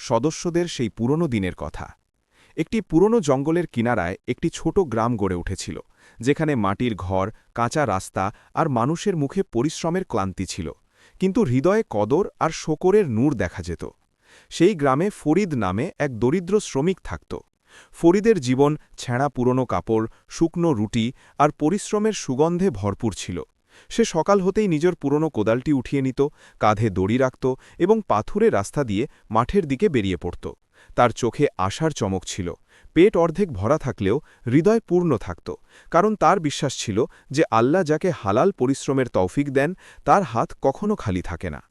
সদস্যদের সেই পুরনো দিনের কথা। একটি পুরনো জঙ্গলের কিনারায় একটি ছোট গ্রাম গড়ে উঠেছিল, যেখানে মাটির ঘর, কাঁচা রাস্তা আর মানুষের মুখে পরিশ্রমের ক্লান্তি ছিল, কিন্তু হৃদয়ে কদর আর শকরের নূর দেখা যেত। সেই গ্রামে ফরিদ নামে এক দরিদ্র শ্রমিক থাকত। ফরিদের জীবন ছেঁড়া পুরনো কাপড়, শুকনো রুটি আর পরিশ্রমের সুগন্ধে ভরপুর ছিল। সে সকাল হতেই নিজের পুরনো কোদালটি উঠিয়ে নিত, কাঁধে দড়ি রাখত এবং পাথুরে রাস্তা দিয়ে মাঠের দিকে বেরিয়ে পড়ত। তার চোখে আশার চমক ছিল, পেট অর্ধেক ভরা থাকলেও হৃদয় পূর্ণ থাকত, কারণ তার বিশ্বাস ছিল যে আল্লাহ যাকে হালাল পরিশ্রমের তৌফিক দেন তার হাত কখনো খালি থাকে না।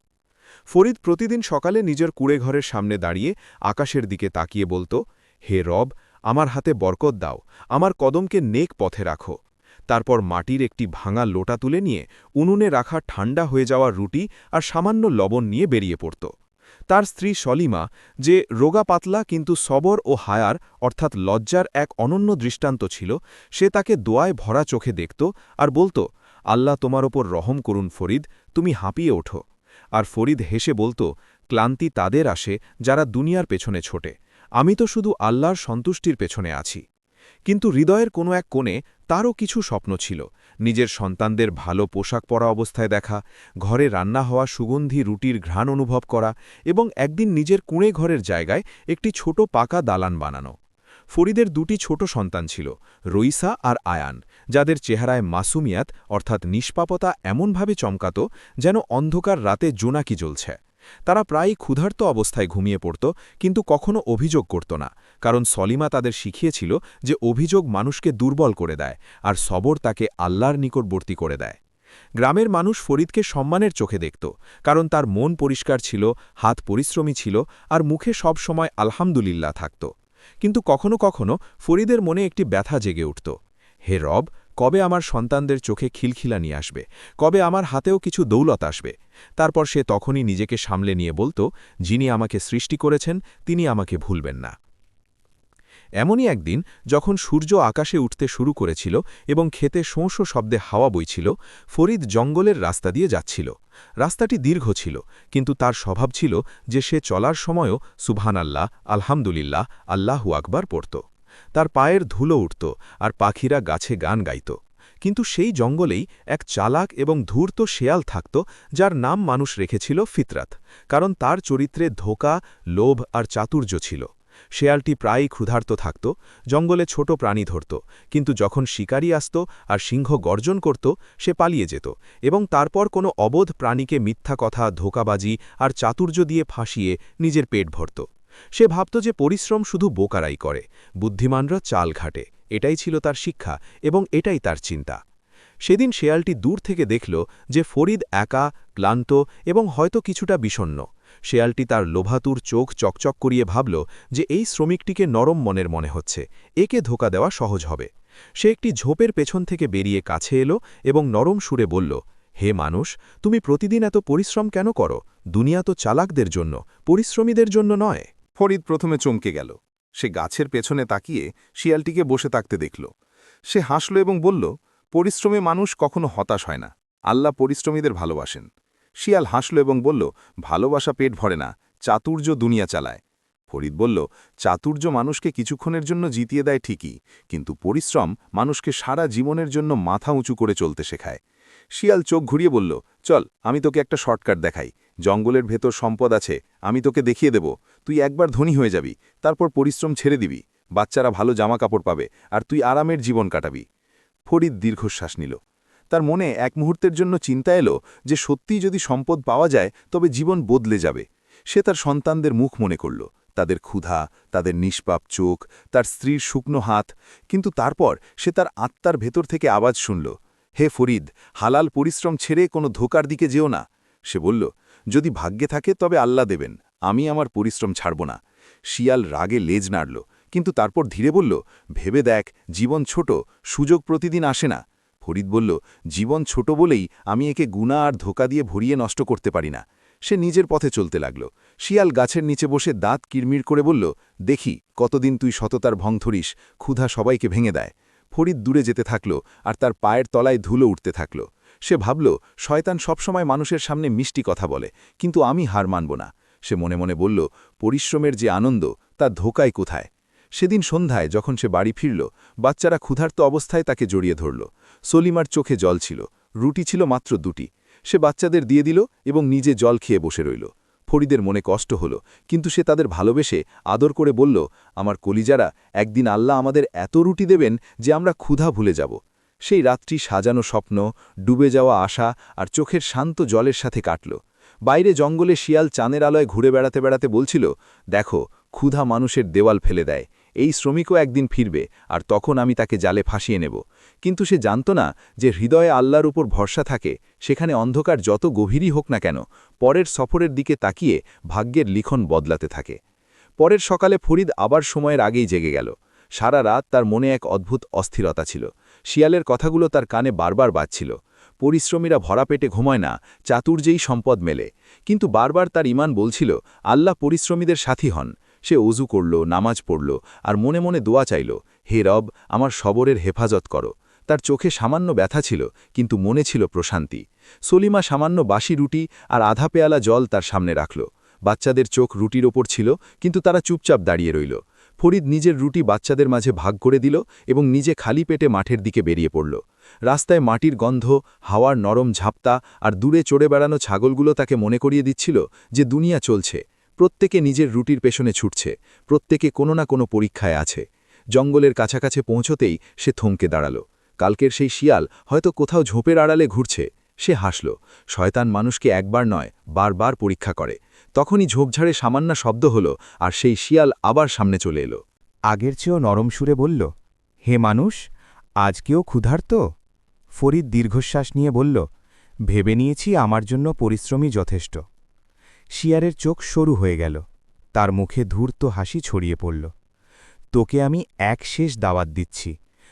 ফরিদ প্রতিদিন সকালে নিজের কুঁড়েঘরের সামনে দাঁড়িয়ে আকাশের দিকে তাকিয়ে বলত, হে রব, আমার হাতে বরকত দাও, আমার কদমকে নেক পথে রাখো। তারপর মাটির একটি ভাঙা লোটা তুলে নিয়ে উনুনে রাখা ঠান্ডা হয়ে যাওয়া রুটি আর সামান্য লবণ নিয়ে বেরিয়ে পড়ত। তার স্ত্রী সলিমা, যে রোগা পাতলা কিন্তু সবর ও হায়ার অর্থাৎ লজ্জার এক অনন্য দৃষ্টান্ত ছিল, সে তাকে দোয়ায় ভরা চোখে দেখত আর বলত, আল্লাহ তোমার ওপর রহম করুন ফরিদ, তুমি হাঁপিয়ে ওঠো। আর ফরিদ হেসে বলত, ক্লান্তি তাদের আসে যারা দুনিয়ার পেছনে ছোটে, আমি তো শুধু আল্লাহর সন্তুষ্টির পেছনে আছি। কিন্তু হৃদয়ের কোনো এক কোণে তারও কিছু স্বপ্ন ছিল, নিজের সন্তানদের ভালো পোশাক পরা অবস্থায় দেখা, ঘরে রান্না হওয়া সুগন্ধি রুটির ঘ্রাণ অনুভব করা এবং একদিন নিজের কুঁড়ে ঘরের জায়গায় একটি ছোট পাকা দালান বানানো। ফরিদের দুটি ছোট সন্তান ছিল, রইসা আর আয়ান, যাদের চেহারায় মাসুমিয়াত অর্থাৎ নিষ্পাপতা এমনভাবে চমকাত যেন অন্ধকার রাতে জোনাকি জ্বলছে। তারা প্রায়ই ক্ষুধার্ত অবস্থায় ঘুমিয়ে পড়ত, কিন্তু কখনো অভিযোগ করত না, কারণ সলিমা তাদের শিখিয়েছিল যে অভিযোগ মানুষকে দুর্বল করে দেয় আর সবর তাকে আল্লাহর নিকটবর্তী করে দেয়। গ্রামের মানুষ ফরিদকে সম্মানের চোখে দেখত, কারণ তার মন পরিষ্কার ছিল, হাত পরিশ্রমী ছিল আর মুখে সব সময় আলহামদুলিল্লাহ থাকত। কিন্তু কখনো কখনো ফরিদের মনে একটি ব্যথা জেগে উঠত, হে রব, কবে আমার সন্তানদের চোখে খিলখিলানি আসবে, কবে আমার হাতেও কিছু দৌলত আসবে। তারপর সে তখনই নিজেকে সামলে নিয়ে বলত, যিনি আমাকে সৃষ্টি করেছেন তিনি আমাকে ভুলবেন না। এমনই একদিন যখন সূর্য আকাশে উঠতে শুরু করেছিল এবং ক্ষেতে শোঁ শব্দে হাওয়া বইছিল, ফরিদ জঙ্গলের রাস্তা দিয়ে যাচ্ছিল। রাস্তাটি দীর্ঘ ছিল, কিন্তু তার স্বভাব ছিল যে সে চলার সময়ও সুবহানাল্লাহ, আলহামদুলিল্লাহ, আল্লাহু আকবার পড়ত। তার পায়ের ধুলো উঠত আর পাখিরা গাছে গান গাইত। কিন্তু সেই জঙ্গলেই এক চালাক এবং ধূর্ত শেয়াল থাকত, যার নাম মানুষ রেখেছিল ফিতরাত, কারণ তার চরিত্রে ধোঁকা, লোভ আর চাতুর্য ছিল। শেয়ালটি প্রায়ই ক্ষুধার্ত থাকত, জঙ্গলে ছোট প্রাণী ধরত, কিন্তু যখন শিকারি আসত আর সিংহ গর্জন করত সে পালিয়ে যেত এবং তারপর কোনো অবোধ প্রাণীকে মিথ্যা কথা, ধোঁকাবাজি আর চাতুর্য দিয়ে ফাঁসিয়ে নিজের পেট ভরত। সে ভাবত যে পরিশ্রম শুধু বোকারাই করে, বুদ্ধিমানরা চাল ঘাটে। এটাই ছিল তার শিক্ষা এবং এটাই তার চিন্তা। সেদিন শেয়ালটি দূর থেকে দেখল যে ফরিদ একা, ক্লান্ত এবং হয়তো কিছুটা বিষণ্ণ। শেয়ালটি তার লোভাতুর চোখ চকচক করিয়ে ভাবল যে এই শ্রমিকটিকে নরম মনের মনে হচ্ছে, একে ধোকা দেওয়া সহজ হবে। সে একটি ঝোপের পেছন থেকে বেরিয়ে কাছে এলো এবং নরম সুরে বলল, হে মানুষ, তুমি প্রতিদিন এত পরিশ্রম কেন করো? দুনিয়া তো চালাকদের জন্য, পরিশ্রমীদের জন্য নয়। ফরিদ প্রথমে চমকে গেল। সে গাছের পেছনে তাকিয়ে শিয়ালটিকে বসে থাকতে দেখল। সে হাসল এবং বলল, পরিশ্রমে মানুষ কখনো হতাশ হয় না, আল্লাহ পরিশ্রমীদের ভালোবাসেন। শিয়াল হাসল এবং বলল, ভালোবাসা পেট ভরে না, চাতুর্য দুনিয়া চালায়। ফরিদ বলল, চাতুর্য মানুষকে কিছুক্ষণের জন্য জিতিয়ে দেয় ঠিকই, কিন্তু পরিশ্রম মানুষকে সারা জীবনের জন্য মাথা উঁচু করে চলতে শেখায়। শিয়াল চোখ ঘুরিয়ে বলল, চল, আমি তোকে একটা শর্টকাট দেখাই। জঙ্গলের ভেতর সম্পদ আছে, আমি তোকে দেখিয়ে দেব। তুই একবার ধনী হয়ে যাবি, তারপর পরিশ্রম ছেড়ে দিবি, বাচ্চারা ভালো জামা কাপড় পাবে আর তুই আরামের জীবন কাটাবি। ফরিদ দীর্ঘশ্বাস নিল। তার মনে এক মুহূর্তের জন্য চিন্তা এলো যে সত্যিই যদি সম্পদ পাওয়া যায় তবে জীবন বদলে যাবে। সে তার সন্তানদের মুখ মনে করল, তাদের ক্ষুধা, তাদের নিষ্পাপ চোখ, তার স্ত্রীর শুকনো হাত। কিন্তু তারপর সে তার আত্মার ভেতর থেকে আওয়াজ শুনল, হে ফরিদ, হালাল পরিশ্রম ছেড়ে কোনো ধোকার দিকে যেও না। সে বলল, যদি ভাগ্যে থাকে তবে আল্লাহ দেবেন, আমি আমার পরিশ্রম ছাড়ব না। শিয়াল রাগে লেজ নাড়ল, কিন্তু তারপর ধীরে বলল, ভেবে দেখ, জীবন ছোট, সুযোগ প্রতিদিন আসে না। ফরিদ বলল, জীবন ছোট বলেই আমি একে গুনাহ আর ধোকা দিয়ে ভরিয়ে নষ্ট করতে পারি না। সে নিজের পথে চলতে লাগল। শিয়াল গাছের নিচে বসে দাঁত কিরমির করে বলল, দেখি কতদিন তুই সততার ভং ধরিস, ক্ষুধা সবাইকে ভেঙে দেয়। ফরিদ দূরে যেতে থাকল আর তার পায়ের তলায় ধুলো উঠতে থাকল। সে ভাবল, শয়তান সবসময় মানুষের সামনে মিষ্টি কথা বলে, কিন্তু আমি হার মানব না। সে মনে মনে বলল, পরিশ্রমের যে আনন্দ তা ধোকায় কোথায়। সেদিন সন্ধ্যায় যখন সে বাড়ি ফিরল, বাচ্চারা ক্ষুধার্ত অবস্থায় তাকে জড়িয়ে ধরল। সলিমার চোখে জল ছিল, রুটি ছিল মাত্র 2টি। সে বাচ্চাদের দিয়ে দিল এবং নিজে জল খেয়ে বসে রইল। ফরিদের মনে কষ্ট হল, কিন্তু সে তাদের ভালোবেসে আদর করে বলল, আমার কলিজারা, একদিন আল্লাহ আমাদের এত রুটি দেবেন যে আমরা ক্ষুধা ভুলে যাব। সেই রাত্রি সাজানো স্বপ্ন, ডুবে যাওয়া আশা আর চোখের শান্ত জলের সাথে কাটল। বাইরে জঙ্গলে শিয়াল চাঁদের আলোয় ঘুরে বেড়াতে বেড়াতে বলছিল, দেখো, ক্ষুধা মানুষের দেওয়াল ফেলে দেয়। এই শ্রমিকও একদিন ফিরবে, আর তখন আমি তাকে জালে ফাঁসিয়ে নেব। কিন্তু সে জানত না যে হৃদয়ে আল্লাহর উপর ভরসা থাকে, সেখানে অন্ধকার যত গভীরই হোক না কেন, পরের সফরের দিকে তাকিয়ে ভাগ্যের লিখন বদলাতে থাকে। পরের সকালে ফরিদ আবার সময়ের আগেই জেগে গেল। সারা রাত তার মনে এক অদ্ভুত অস্থিরতা ছিল। শিয়ালের কথাগুলো তার কানে বারবার বাজছিল। পরিশ্রমীরা ভরা পেটে ঘুমায় না, চাতুর্যেই সম্পদ মেলে। কিন্তু বারবার তার ঈমান বলছিল, আল্লাহ পরিশ্রমীদের সাথী হন। সে অজু করল, নামাজ পড়ল, আর মনে মনে দোয়া চাইল, হে রব, আমার সবরের হেফাজত করো। তার চোখে সামান্য ব্যথা ছিল, কিন্তু মনে ছিল প্রশান্তি। সলিমা সামান্য বাসি রুটি আর আধা পেয়ালা জল তার সামনে রাখল। বাচ্চাদের চোখ রুটির ওপর ছিল, কিন্তু তারা চুপচাপ দাঁড়িয়ে রইল। ফরিদ নিজের রুটি বাচ্চাদের মাঝে ভাগ করে দিল এবং নিজে খালি পেটে মাঠের দিকে বেরিয়ে পড়ল। রাস্তায় মাটির গন্ধ, হাওয়ার নরম ঝাপটা আর দূরে চড়ে বেড়ানো ছাগলগুলো তাকে মনে করিয়ে দিচ্ছিল যে দুনিয়া চলছে। প্রত্যেকে নিজের রুটির পেছনে ছুটছে, প্রত্যেকে কোনো না কোনো পরীক্ষায় আছে। জঙ্গলের কাছাকাছি পৌঁছতেই সে থমকে দাঁড়াল। কালকের সেই শিয়াল হয়তো কোথাও ঝোপের আড়ালে ঘুরছে। সে হাসল। শয়তান মানুষকে একবার নয়, বারবার পরীক্ষা করে। তখনই ঝোপঝাড়ে সামান্য শব্দ হল, আর সেই শিয়াল আবার সামনে চলে এলো। আগের চেয়েও নরম সুরে বলল, হে মানুষ, আজকেও ক্ষুধার্ত? ফরিদ দীর্ঘশ্বাস নিয়ে বলল, ভেবে নিয়েছি আমার জন্য পরিশ্রমই যথেষ্ট। শিয়ারের চোখ সরু হয়ে গেল, তার মুখে ধূর্ত হাসি ছড়িয়ে পড়ল। তোকে আমি এক শেষ দাওয়াত দিচ্ছি।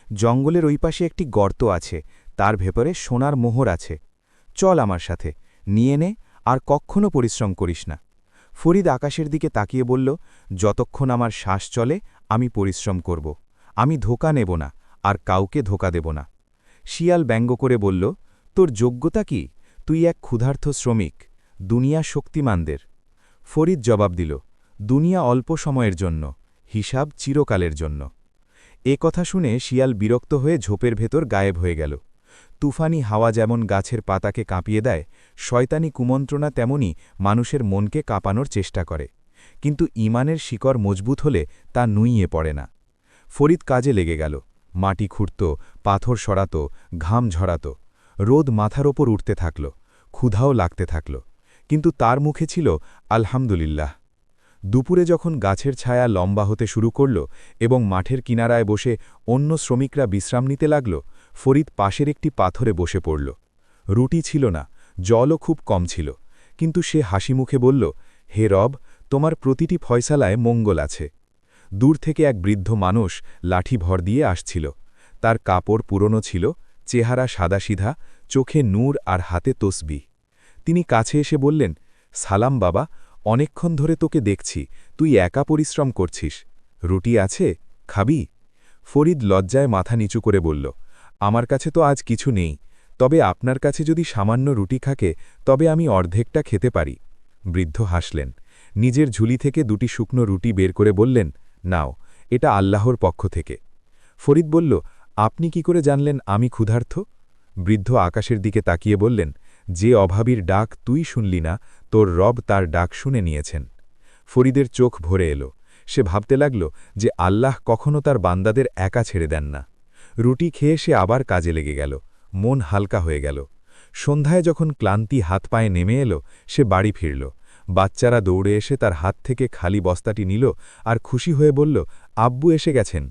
জঙ্গলের ওই পাশে একটি গর্ত আছে, তার ভেতরে সোনার মোহর আছে। চল আমার সাথে, নিয়ে নে, আর কখনো পরিশ্রম করিস না। ফরিদ আকাশের দিকে তাকিয়ে বলল, যতক্ষণ আমার শ্বাস চলে আমি পরিশ্রম করব। আমি ধোঁকা নেব না, আর কাউকে ধোঁকা দেব না। শিয়াল ব্যঙ্গ করে বলল, তোর যোগ্যতা কি? তুই এক ক্ষুধার্ত শ্রমিক। দুনিয়া শক্তিমানদের। ফরিদ জবাব দিল, দুনিয়া অল্প সময়ের জন্য, হিসাব চিরকালের জন্য। এ কথা শুনে শিয়াল বিরক্ত হয়ে ঝোপের ভেতর গায়েব হয়ে গেল। তুফানি হাওয়া যেমন গাছের পাতাকে কাঁপিয়ে দেয়, শয়তানি কুমন্ত্রণা তেমনি মানুষের মনকে কাঁপানোর চেষ্টা করে। কিন্তু ঈমানের শিকড় মজবুত হলে তা নুইয়ে পড়ে না। ফরিদ কাজে লেগে গেল। মাটি খুঁড়ত, পাথর সরাত, ঘাম ঝরাত। রোদ মাথার ওপর উঠতে থাকল, ক্ষুধাও লাগতে থাকল। কিন্তু তার মুখে ছিল আলহামদুলিল্লাহ। দুপুরে যখন গাছের ছায়া লম্বা হতে শুরু করল এবং মাঠের কিনারায় বসে অন্য শ্রমিকরা বিশ্রাম নিতে লাগল, ফরিদ পাশের একটি পাথরে বসে পড়ল। রুটি ছিল না, জলও খুব কম ছিল, কিন্তু সে হাসি মুখে বলল, হে রব, তোমার প্রতিটি ফয়সালায় মঙ্গল আছে। দূর থেকে এক বৃদ্ধ মানুষ লাঠি ভর দিয়ে আসছিল। তার কাপড় পুরনো ছিল, চেহারা সাদাসিধা, চোখে নূর আর হাতে তসবিহ। তিনি কাছে এসে বললেন, সালাম বাবা, অনেকক্ষণ ধরে তোকে দেখছি, তুই একা পরিশ্রম করছিস। রুটি আছে, খাবি? ফরিদ লজ্জায় মাথা নিচু করে বলল, আমার কাছে তো আজ কিছু নেই, তবে আপনার কাছে যদি সামান্য রুটি থাকে তবে আমি অর্ধেকটা খেতে পারি। বৃদ্ধ হাসলেন, নিজের ঝুলি থেকে 2টি শুকনো রুটি বের করে বললেন, নাও, এটা আল্লাহর পক্ষ থেকে। ফরিদ বলল, আপনি কি করে জানলেন আমি ক্ষুধার্ত? বৃদ্ধ আকাশের দিকে তাকিয়ে বললেন, যে অভাবীর ডাক তুই শুনলি না, তোর রব তার ডাক শুনে নিয়েছেন। ফরিদের চোখ ভরে এলো। সে ভাবতে লাগল যে আল্লাহ কখনো তার বান্দাদের একা ছেড়ে দেন না। রুটি খেয়ে সে আবার কাজে লেগে গেল, মন হালকা হয়ে গেল। সন্ধ্যায় যখন ক্লান্তি হাত পায়ে নেমে এলো, সে বাড়ি ফিরল। বাচ্চারা দৌড়ে এসে তার হাত থেকে খালি বস্তাটি নিল আর খুশি হয়ে বলল, আব্বু এসে গেছেন।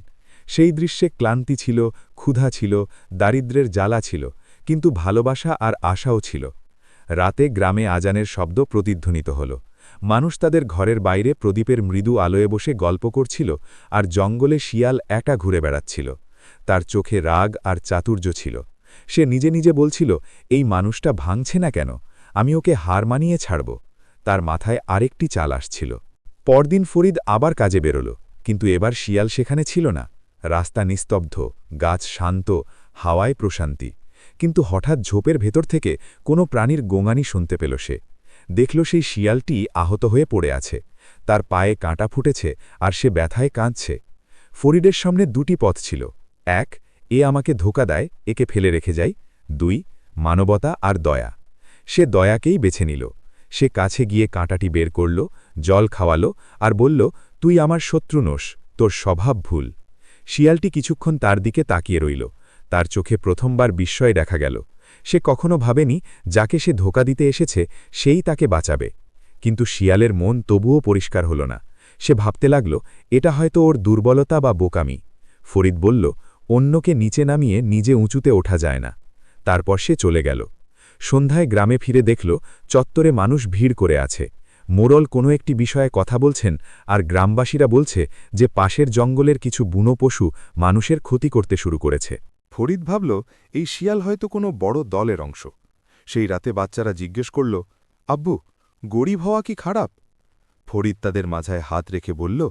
সেই দৃশ্যে ক্লান্তি ছিল, ক্ষুধা ছিল, দারিদ্র্যের জ্বালা ছিল, কিন্তু ভালোবাসা আর আশাও ছিল। রাতে গ্রামে আজানের শব্দ প্রতিধ্বনিত হল। মানুষ তাদের ঘরের বাইরে প্রদীপের মৃদু আলোয় বসে গল্প করছিল, আর জঙ্গলে শিয়াল একা ঘুরে বেড়াচ্ছিল। তার চোখে রাগ আর চাতুর্য ছিল। সে নিজে নিজে বলছিল, এই মানুষটা ভাঙছে না কেন? আমি ওকে হার মানিয়ে ছাড়ব। তার মাথায় আরেকটি চাল আসছিল। পরদিন ফরিদ আবার কাজে বেরোল, কিন্তু এবার শিয়াল সেখানে ছিল না। রাস্তা নিস্তব্ধ, গাছ শান্ত, হাওয়ায় প্রশান্তি। কিন্তু হঠাৎ ঝোপের ভেতর থেকে কোনো প্রাণীর গোঙানি শুনতে পেল সে। দেখল সেই শিয়ালটি আহত হয়ে পড়ে আছে, তার পায়ে কাঁটা ফুটেছে আর সে ব্যথায় কাঁদছে। ফরিদের সামনে দুটি পথ ছিল, এক, এ আমাকে ধোঁকা দেয়, একে ফেলে রেখে যাই, 2, মানবতা আর দয়া। সে দয়াকেই বেছে নিল। সে কাছে গিয়ে কাঁটাটি বের করল, জল খাওয়ালো আর বলল, তুই আমার শত্রু নোস, তোর স্বভাব ভুল। শিয়ালটি কিছুক্ষণ তার দিকে তাকিয়ে রইল, তার চোখে প্রথমবার বিস্ময় দেখা গেল। সে কখনো ভাবেনি যাকে সে ধোঁকা দিতে এসেছে সেই তাকে বাঁচাবে। কিন্তু শিয়ালের মন তবুও পরিষ্কার হল না। সে ভাবতে লাগল, এটা হয়তো ওর দুর্বলতা বা বোকামি। ফরিদ বলল, অন্যকে নিচে নামিয়ে নিজে উঁচুতে ওঠা যায় না। তারপর সে চলে গেল। সন্ধ্যায় গ্রামে ফিরে দেখল চত্বরে মানুষ ভিড় করে আছে। মোড়ল কোনো একটি বিষয়ে কথা বলছেন আর গ্রামবাসীরা বলছে যে পাশের জঙ্গলের কিছু বুনো পশু মানুষের ক্ষতি করতে শুরু করেছে। ফরিদ ভাবল, এই শিয়াল হয়তো কোনো বড় দলের অংশ। সেই রাতে বাচ্চারা জিজ্ঞেস করল, আব্বু, গরিব হওয়া কি খারাপ? ফরিদ তাদের মাঝায় হাত রেখে বলল,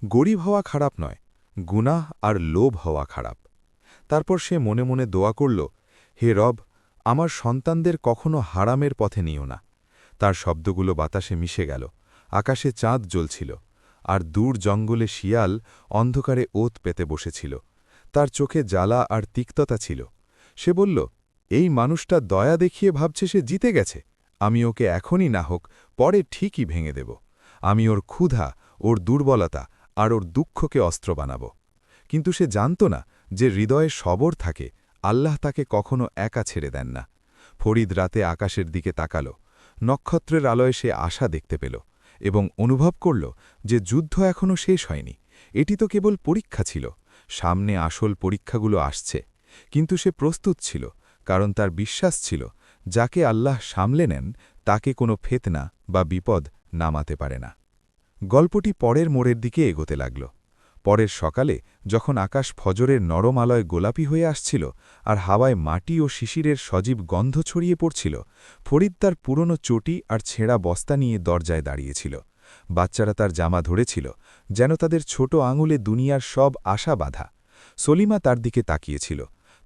গরিব হওয়া খারাপ নয়, গুনাহ আর লোভ হওয়া খারাপ। তারপর সে মনে মনে দোয়া করল, হে রব, আমার সন্তানদের কখনো হারামের পথে নিও না। তার শব্দগুলো বাতাসে মিশে গেল। আকাশে চাঁদ জ্বলছিল, আর দূর জঙ্গলে শিয়াল অন্ধকারে ওত পেতে বসেছিল। তার চোখে জ্বালা আর তিক্ততা ছিল। সে বলল, এই মানুষটা দয়া দেখিয়ে ভাবছে সে জিতে গেছে। আমি ওকে এখনই না হোক পরে ঠিকই ভেঙে দেব। আমি ওর ক্ষুধা, ওর দুর্বলতা আর ওর দুঃখকে অস্ত্র বানাব। কিন্তু সে জানত না যে হৃদয়ে সবর থাকে, আল্লাহ তাকে কখনো একা ছেড়ে দেন না। ফরিদ রাতে আকাশের দিকে তাকাল। নক্ষত্রের আলোয় সে আশা দেখতে পেল এবং অনুভব করল যে যুদ্ধ এখনও শেষ হয়নি। এটি তো কেবল পরীক্ষা ছিল। সামনে আসল পরীক্ষাগুলো আসছে। কিন্তু সে প্রস্তুত ছিল, কারণ তার বিশ্বাস ছিল যাকে আল্লাহ সামলে নেন তাকে কোনো ফেতনা বা বিপদ নামাতে পারে না। গল্পটি পরের মোড়ের দিকে এগোতে লাগল। পরের সকালে যখন আকাশ ফজরের নরম আলয় গোলাপি হয়ে আসছিল আর হাওয়ায় মাটি ও শিশিরের সজীব গন্ধ ছড়িয়ে পড়ছিল, ফরিদ তার পুরনো চটি আর ছেঁড়া বস্তা নিয়ে দরজায় দাঁড়িয়েছিল। বাচ্চারা তার জামা ধরেছিল, যেন তাদের ছোট আঙুলে দুনিয়ার সব আশা বাঁধা। সলিমা তার দিকে তাকিয়েছিল।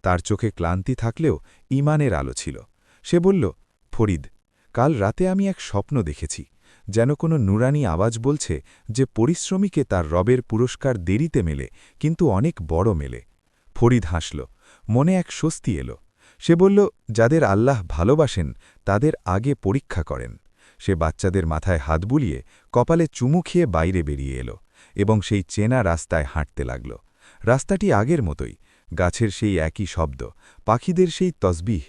তার চোখে ক্লান্তি থাকলেও ঈমানের আলো ছিল। সে বলল, ফরিদ, কাল রাতে আমি এক স্বপ্ন দেখেছি, যেন কোনো নুরানি আওয়াজ বলছে যে পরিশ্রমীকে তার রবের পুরস্কার দেরিতে মেলে, কিন্তু অনেক বড় মেলে। ফরিদ হাসল, মনে এক স্বস্তি এলো। সে বলল, যাদের আল্লাহ ভালোবাসেন তাদের আগে পরীক্ষা করেন। সে বাচ্চাদের মাথায় হাত বুলিয়ে কপালে চুমু খেয়ে বাইরে বেরিয়ে এলো এবং সেই চেনা রাস্তায় হাঁটতে লাগল। রাস্তাটি আগের মতোই, গাছের সেই একই শব্দ, পাখিদের সেই তসবিহ,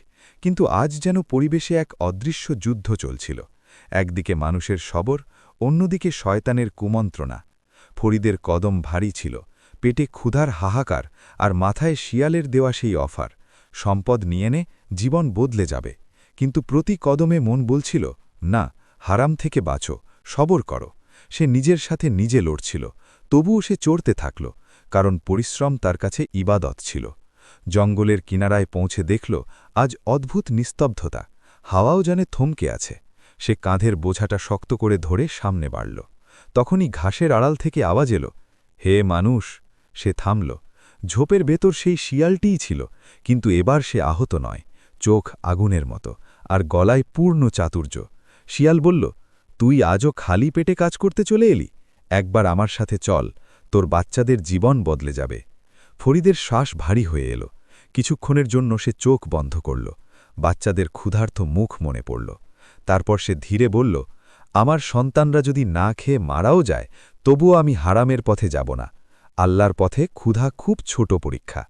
কিন্তু আজ যেন পরিবেশে এক অদৃশ্য যুদ্ধ চলছিল। একদিকে মানুষের সবর, অন্যদিকে শয়তানের কুমন্ত্রণা। ফরিদের কদম ভারী ছিল, পেটে ক্ষুধার হাহাকার আর মাথায় শিয়ালের দেওয়া সেই অফার, সম্পদ নিয়ে নে, জীবন বদলে যাবে। কিন্তু প্রতি কদমে মন বলছিল, না, হারাম থেকে বাঁচো, সবর করো। সে নিজের সাথে নিজে লড়ছিল, তবুও সে চড়তে থাকল, কারণ পরিশ্রম তার কাছে ইবাদত ছিল। জঙ্গলের কিনারায় পৌঁছে দেখল আজ অদ্ভুত নিস্তব্ধতা, হাওয়াও জানে থমকে আছে। সে কাঁধের বোঝাটা শক্ত করে ধরে সামনে বাড়ল। তখনই ঘাসের আড়াল থেকে আওয়াজ এলো, হে মানুষ। সে থামল। ঝোপের ভেতর সেই শিয়ালটিই ছিল, কিন্তু এবার সে আহত নয়, চোখ আগুনের মতো আর গলায় পূর্ণ চাতুর্য। শিয়াল বলল, তুই আজও খালি পেটে কাজ করতে চলে এলি? একবার আমার সাথে চল, তোর বাচ্চাদের জীবন বদলে যাবে। ফরিদের শ্বাস ভারী হয়ে এলো। কিছুক্ষণের জন্য সে চোখ বন্ধ করল। বাচ্চাদের ক্ষুধার্ত মুখ মনে পড়ল। তারপর সে ধীরে বলল, আমার সন্তানরা যদি না খেয়ে মারাও যায়, তবুও আমি হারামের পথে যাব না। আল্লাহর পথে ক্ষুধা খুব ছোট পরীক্ষা।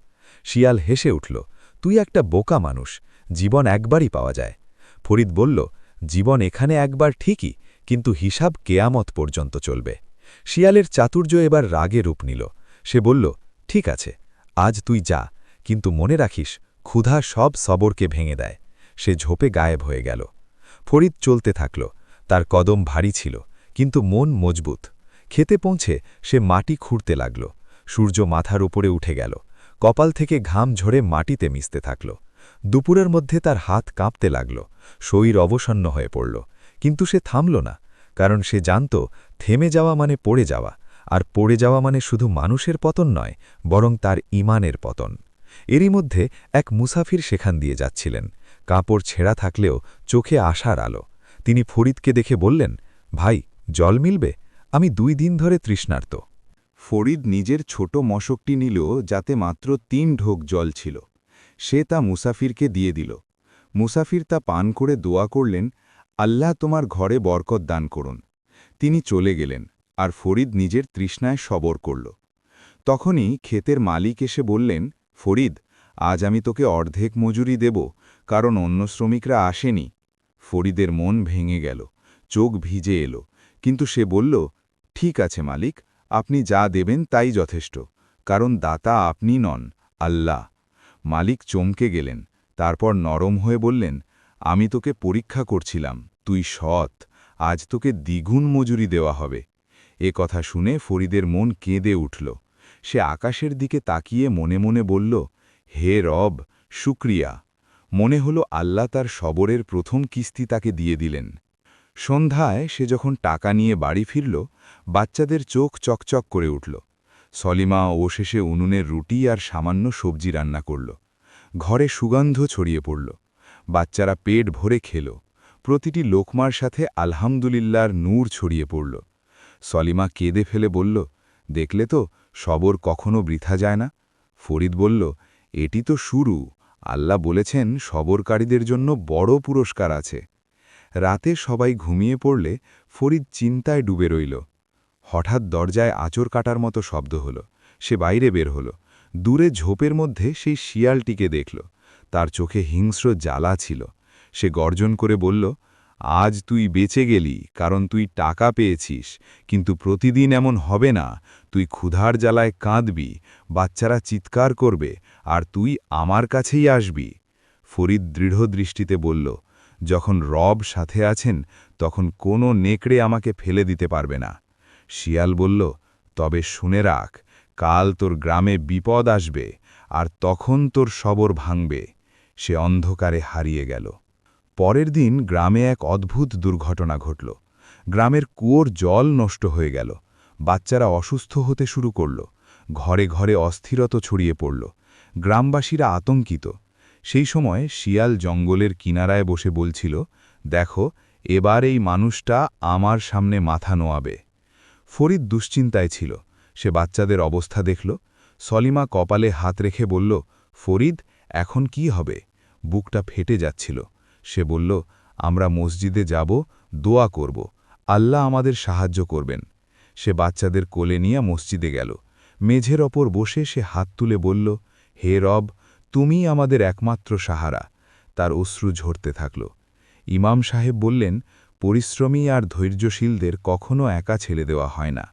শিয়াল হেসে উঠল, তুই একটা বোকা মানুষ, জীবন একবারই পাওয়া যায়। ফরিদ বলল, জীবন এখানে একবার ঠিকই, কিন্তু হিসাব কেয়ামত পর্যন্ত চলবে। শিয়ালের চাতুর্য এবার রাগে রূপ নিল। সে বলল, ঠিক আছে, আজ তুই যা, কিন্তু মনে রাখিস ক্ষুধা সব সবরকে ভেঙে দেয়। সে ঝোপে গায়েব হয়ে গেল। ফরিদ চলতে থাকল। তার কদম ভারী ছিল, কিন্তু মন মজবুত। খেতে পৌঁছে সে মাটি খুঁড়তে লাগল। সূর্য মাথার উপরে উঠে গেল। কপাল থেকে ঘাম ঝরে মাটিতে মিশতে থাকল। দুপুরের মধ্যে তার হাত কাঁপতে লাগল, শরীর অবসন্ন হয়ে পড়ল। কিন্তু সে থামল না, কারণ সে জানত থেমে যাওয়া মানে পড়ে যাওয়া, আর পড়ে যাওয়া মানে শুধু মানুষের পতন নয়, বরং তার ঈমানের পতন। এরই মধ্যে এক মুসাফির সেখান দিয়ে যাচ্ছিলেন। কাপড় ছেঁড়া থাকলেও চোখে আশার আলো। তিনি ফরিদকে দেখে বললেন, ভাই, জল মিলবে? আমি 2 দিন ধরে তৃষ্ণার্ত। ফরিদ নিজের ছোট মশকটি নিল, যাতে মাত্র 3 ঢোক জল ছিল। সে তা মুসাফিরকে দিয়ে দিল। মুসাফির তা পান করে দোয়া করলেন, আল্লাহ তোমার ঘরে বরকত দান করুন। তিনি চলে গেলেন, আর ফরিদ নিজের তৃষ্ণায় সবর করল। তখনই ক্ষেতের মালিক এসে বললেন, ফরিদ, আজ আমি তোকে অর্ধেক মজুরি দেব, কারণ অন্য শ্রমিকরা আসেনি। ফরিদের মন ভেঙে গেল, চোখ ভিজে এলো, কিন্তু সে বলল, ঠিক আছে মালিক, আপনি যা দেবেন তাই যথেষ্ট, কারণ দাতা আপনি নন, আল্লাহ। মালিক চমকে গেলেন, তারপর নরম হয়ে বললেন, আমি তোকে পরীক্ষা করছিলাম, তুই সৎ, আজ তোকে দ্বিগুণ মজুরি দেওয়া হবে। এ কথা শুনে ফরিদের মন কেঁদে উঠল। সে আকাশের দিকে তাকিয়ে মনে মনে বলল, হে রব, শুক্রিয়া। মনে হলো আল্লাহ তার সবরের প্রথম কিস্তি তাকে দিয়ে দিলেন। সন্ধ্যায় সে যখন টাকা নিয়ে বাড়ি ফিরল, বাচ্চাদের চোখ চকচক করে উঠল। সলিমা অবশেষে উনুনের রুটি আর সামান্য সবজি রান্না করল। ঘরে সুগন্ধ ছড়িয়ে পড়ল। বাচ্চারা পেট ভরে খেল। প্রতিটি লোকমার সাথে আলহামদুলিল্লাহর নূর ছড়িয়ে পড়ল। সলিমা কেঁদে ফেলে বলল, দেখলে তো, সবর কখনো বৃথা যায় না। ফরিদ বলল, এটি তো শুরু, আল্লাহ বলেছেন সবরকারীদের জন্য বড় পুরস্কার আছে। রাতে সবাই ঘুমিয়ে পড়লে ফরিদ চিন্তায় ডুবে রইল। হঠাৎ দরজায় আঁচড় কাটার মতো শব্দ হল। সে বাইরে বের হল। দূরে ঝোপের মধ্যে সেই শিয়ালটিকে দেখল। তার চোখে হিংস্র জ্বালা ছিল। সে গর্জন করে বলল, আজ তুই বেঁচে গেলি, কারণ তুই টাকা পেয়েছিস, কিন্তু প্রতিদিন এমন হবে না। তুই ক্ষুধার জ্বালায় কাঁদবি, বাচ্চারা চিৎকার করবে, আর তুই আমার কাছেই আসবি। ফরিদ দৃঢ় দৃষ্টিতে বলল, যখন রব সাথে আছেন, তখন কোনো নেকড়ে আমাকে ফেলে দিতে পারবে না। শিয়াল বলল, তবে শুনে রাখ, কাল তোর গ্রামে বিপদ আসবে, আর তখন তোর সবর ভাঙবে। সে অন্ধকারে হারিয়ে গেল। পরের দিন গ্রামে এক অদ্ভুত দুর্ঘটনা ঘটল। গ্রামের কুয়োর জল নষ্ট হয়ে গেল। বাচ্চারা অসুস্থ হতে শুরু করল। ঘরে ঘরে অস্থিরতা ছড়িয়ে পড়ল। গ্রামবাসীরা আতঙ্কিত। সেই সময় শিয়াল জঙ্গলের কিনারায় বসে বলছিল, দেখো, এবার এই মানুষটা আমার সামনে মাথা নোয়াবে। ফরিদ দুশ্চিন্তায় ছিল। সে বাচ্চাদের অবস্থা দেখল। সলিমা কপালে হাত রেখে বলল, ফরিদ, এখন কি হবে? বুকটা ফেটে যাচ্ছিল। সে বলল, আমরা মসজিদে যাব, দোয়া করব, আল্লাহ আমাদের সাহায্য করবেন। সে বাচ্চাদের কোলে নিয়ে মসজিদে গেল। মেঝের ওপর বসে সে হাত তুলে বলল, হে রব, তুমি আমাদের একমাত্র সাহারা। তার অশ্রু ঝরতে থাকল। ইমাম সাহেব বললেন, পরিশ্রমী আর ধৈর্যশীলদের কখনো একা ছেড়ে দেওয়া হয় না।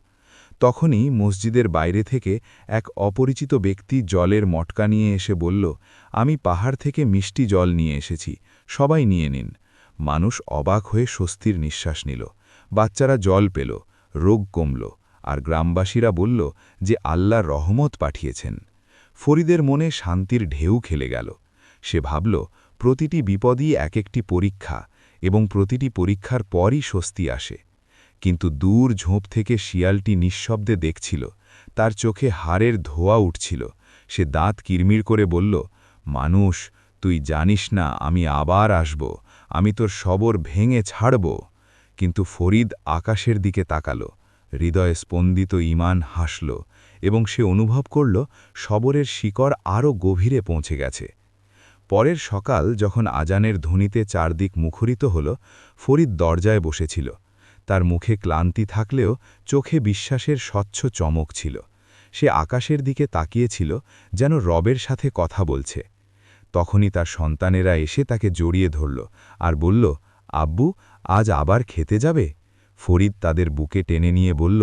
তখনই মসজিদের বাইরে থেকে এক অপরিচিত ব্যক্তি জলের মটকা নিয়ে এসে বলল, আমি পাহাড় থেকে মিষ্টি জল নিয়ে এসেছি, সবাই নিয়ে নিন। মানুষ অবাক হয়ে স্বস্তির নিঃশ্বাস নিল। বাচ্চারা জল পেল, রোগ কমল, আর গ্রামবাসীরা বলল যে আল্লাহ রহমত পাঠিয়েছেন। ফরিদের মনে শান্তির ঢেউ খেলে গেল। সে ভাবল, প্রতিটি বিপদই এক একটি পরীক্ষা, এবং প্রতিটি পরীক্ষার পরই স্বস্তি আসে। কিন্তু দূর ঝোপ থেকে শিয়ালটি নিঃশব্দে দেখছিল। তার চোখে হাড়ের ধোয়া উঠছিল। সে দাঁত কিরমির করে বলল, মানুষ, তুই জানিস না আমি আবার আসব, আমি তোর সবর ভেঙে ছাড়ব। কিন্তু ফরিদ আকাশের দিকে তাকাল। হৃদয়ে স্পন্দিত ঈমান হাসল, এবং সে অনুভব করল সবরের শিকড় আরও গভীরে পৌঁছে গেছে। পরের সকাল যখন আজানের ধ্বনিতে চারদিক মুখরিত হল, ফরিদ দরজায় বসেছিল। তার মুখে ক্লান্তি থাকলেও চোখে বিশ্বাসের স্বচ্ছ চমক ছিল। সে আকাশের দিকে তাকিয়েছিল, যেন রবের সাথে কথা বলছে। তখনই তার সন্তানেরা এসে তাকে জড়িয়ে ধরল আর বলল, আব্বু, আজ আবার খেতে যাবে? ফরিদ তাদের বুকে টেনে নিয়ে বলল,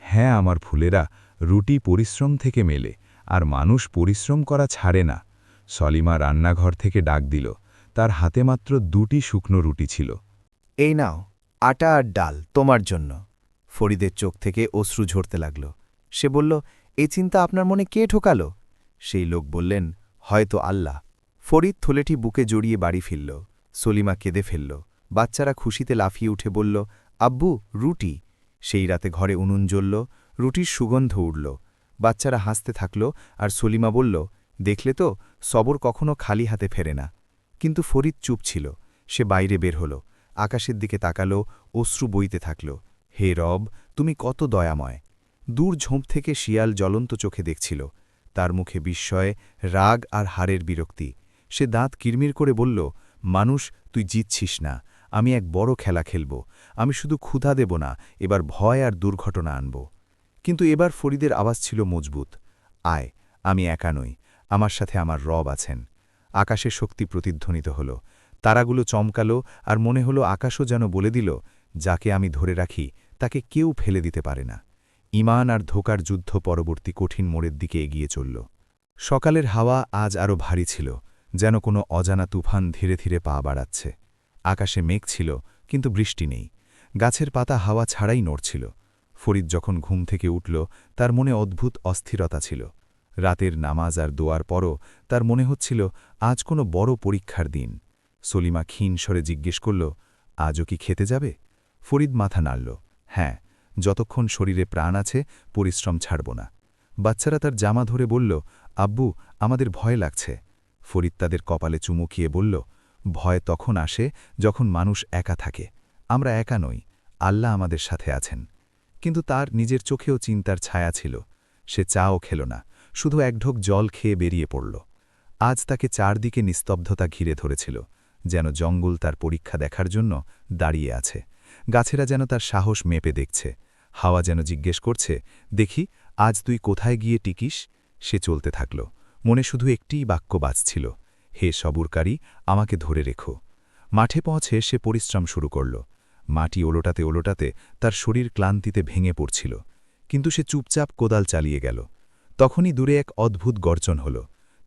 হ্যাঁ আমার ফুলেরা, রুটি পরিশ্রম থেকে মেলে, আর মানুষ পরিশ্রম করা ছাড়ে না। সলিমা রান্নাঘর থেকে ডাক দিল। তার হাতে মাত্র 2টি শুকনো রুটি ছিল। এই নাও, আটা আর ডাল তোমার জন্য। ফরিদের চোখ থেকে অশ্রু ঝরতে লাগল। সে বলল, এই চিন্তা আপনার মনে কে ঢোকাল? সেই লোক বললেন, হয়তো আল্লাহ। ফরিদ থলেটি বুকে জড়িয়ে বাড়ি ফিরল। সলিমা কেঁদে ফেলল। বাচ্চারা খুশিতে লাফিয়ে উঠে বলল, আব্বু, রুটি। সেই রাতে ঘরে উনুন জ্বলল, রুটির সুগন্ধ উড়ল। বাচ্চারা হাসতে থাকল, আর সলিমা বলল, দেখলে তো, সবর কখনো খালি হাতে ফেরে না। কিন্তু ফরিদ চুপ ছিল। সে বাইরে বের হল। আকাশের দিকে তাকালো, অশ্রু বইতে থাকল। হে রব, তুমি কত দয়াময়। দূর ঝোঁপ থেকে শিয়াল জ্বলন্ত চোখে দেখছিল। তার মুখে বিস্ময়, রাগ আর হারের বিরক্তি। সে দাঁত কিরমির করে বলল, মানুষ, তুই জিতছিস না। আমি এক বড় খেলা খেলব। আমি শুধু ক্ষুধা দেব না, এবার ভয় আর দুর্ঘটনা আনব। কিন্তু এবার ফরিদের আওয়াজ ছিল মজবুত। আয়, আমি একা নই, আমার সাথে আমার রব আছেন। আকাশে শক্তি প্রতিধ্বনিত হল। তারাগুলো চমকালো, আর মনে হলো আকাশও যেন বলে দিল, যাকে আমি ধরে রাখি তাকে কেউ ফেলে দিতে পারে না। ঈমান আর ধোঁকার যুদ্ধ পরবর্তী কঠিন মোড়ের দিকে এগিয়ে চলল। সকালের হাওয়া আজ আরও ভারী ছিল, যেন কোনো অজানা তুফান ধীরে ধীরে পা বাড়াচ্ছে। আকাশে মেঘ ছিল, কিন্তু বৃষ্টি নেই। গাছের পাতা হাওয়া ছাড়াই নড়ছিল। ফরিদ যখন ঘুম থেকে উঠল, তার মনে অদ্ভুত অস্থিরতা ছিল। রাতের নামাজ আর দোয়ার পরও তার মনে হচ্ছিল আজ কোনো বড় পরীক্ষার দিন। সলিমা ক্ষীণ স্বরে জিজ্ঞেস করল, আজও কি খেতে যাবে? ফরিদ মাথা নাড়ল। হ্যাঁ, যতক্ষণ শরীরে প্রাণ আছে পরিশ্রম ছাড়ব না। বাচ্চারা তার জামা ধরে বলল, আব্বু, আমাদের ভয় লাগছে। ফরিদ তাদের কপালে চুমুকিয়ে বলল, ভয় তখন আসে যখন মানুষ একা থাকে। আমরা একা নই, আল্লাহ আমাদের সাথে আছেন। কিন্তু তার নিজের চোখেও চিন্তার ছায়া ছিল। সে চাও খেল না, শুধু এক ঢোক জল খেয়ে বেরিয়ে পড়ল। আজ তাকে চারদিকে নিস্তব্ধতা ঘিরে ধরেছিল, যেন জঙ্গল তার পরীক্ষা দেখার জন্য দাঁড়িয়ে আছে। গাছেরা যেন তার সাহস মেপে দেখছে। হাওয়া যেন জিজ্ঞেস করছে, দেখি আজ তুই কোথায় গিয়ে টিকিস? সে চলতে থাকল। মনে শুধু একটিই বাক্য বাজছিল, হে সবুরকারী, আমাকে ধরে রেখো। মাঠে পৌঁছে সে পরিশ্রম শুরু করল। মাটি ওলোটাতে ওলোটাতে তার শরীর ক্লান্তিতে ভেঙে পড়ছিল, কিন্তু সে চুপচাপ কোদাল চালিয়ে গেল। তখনই দূরে এক অদ্ভুত গর্জন হল।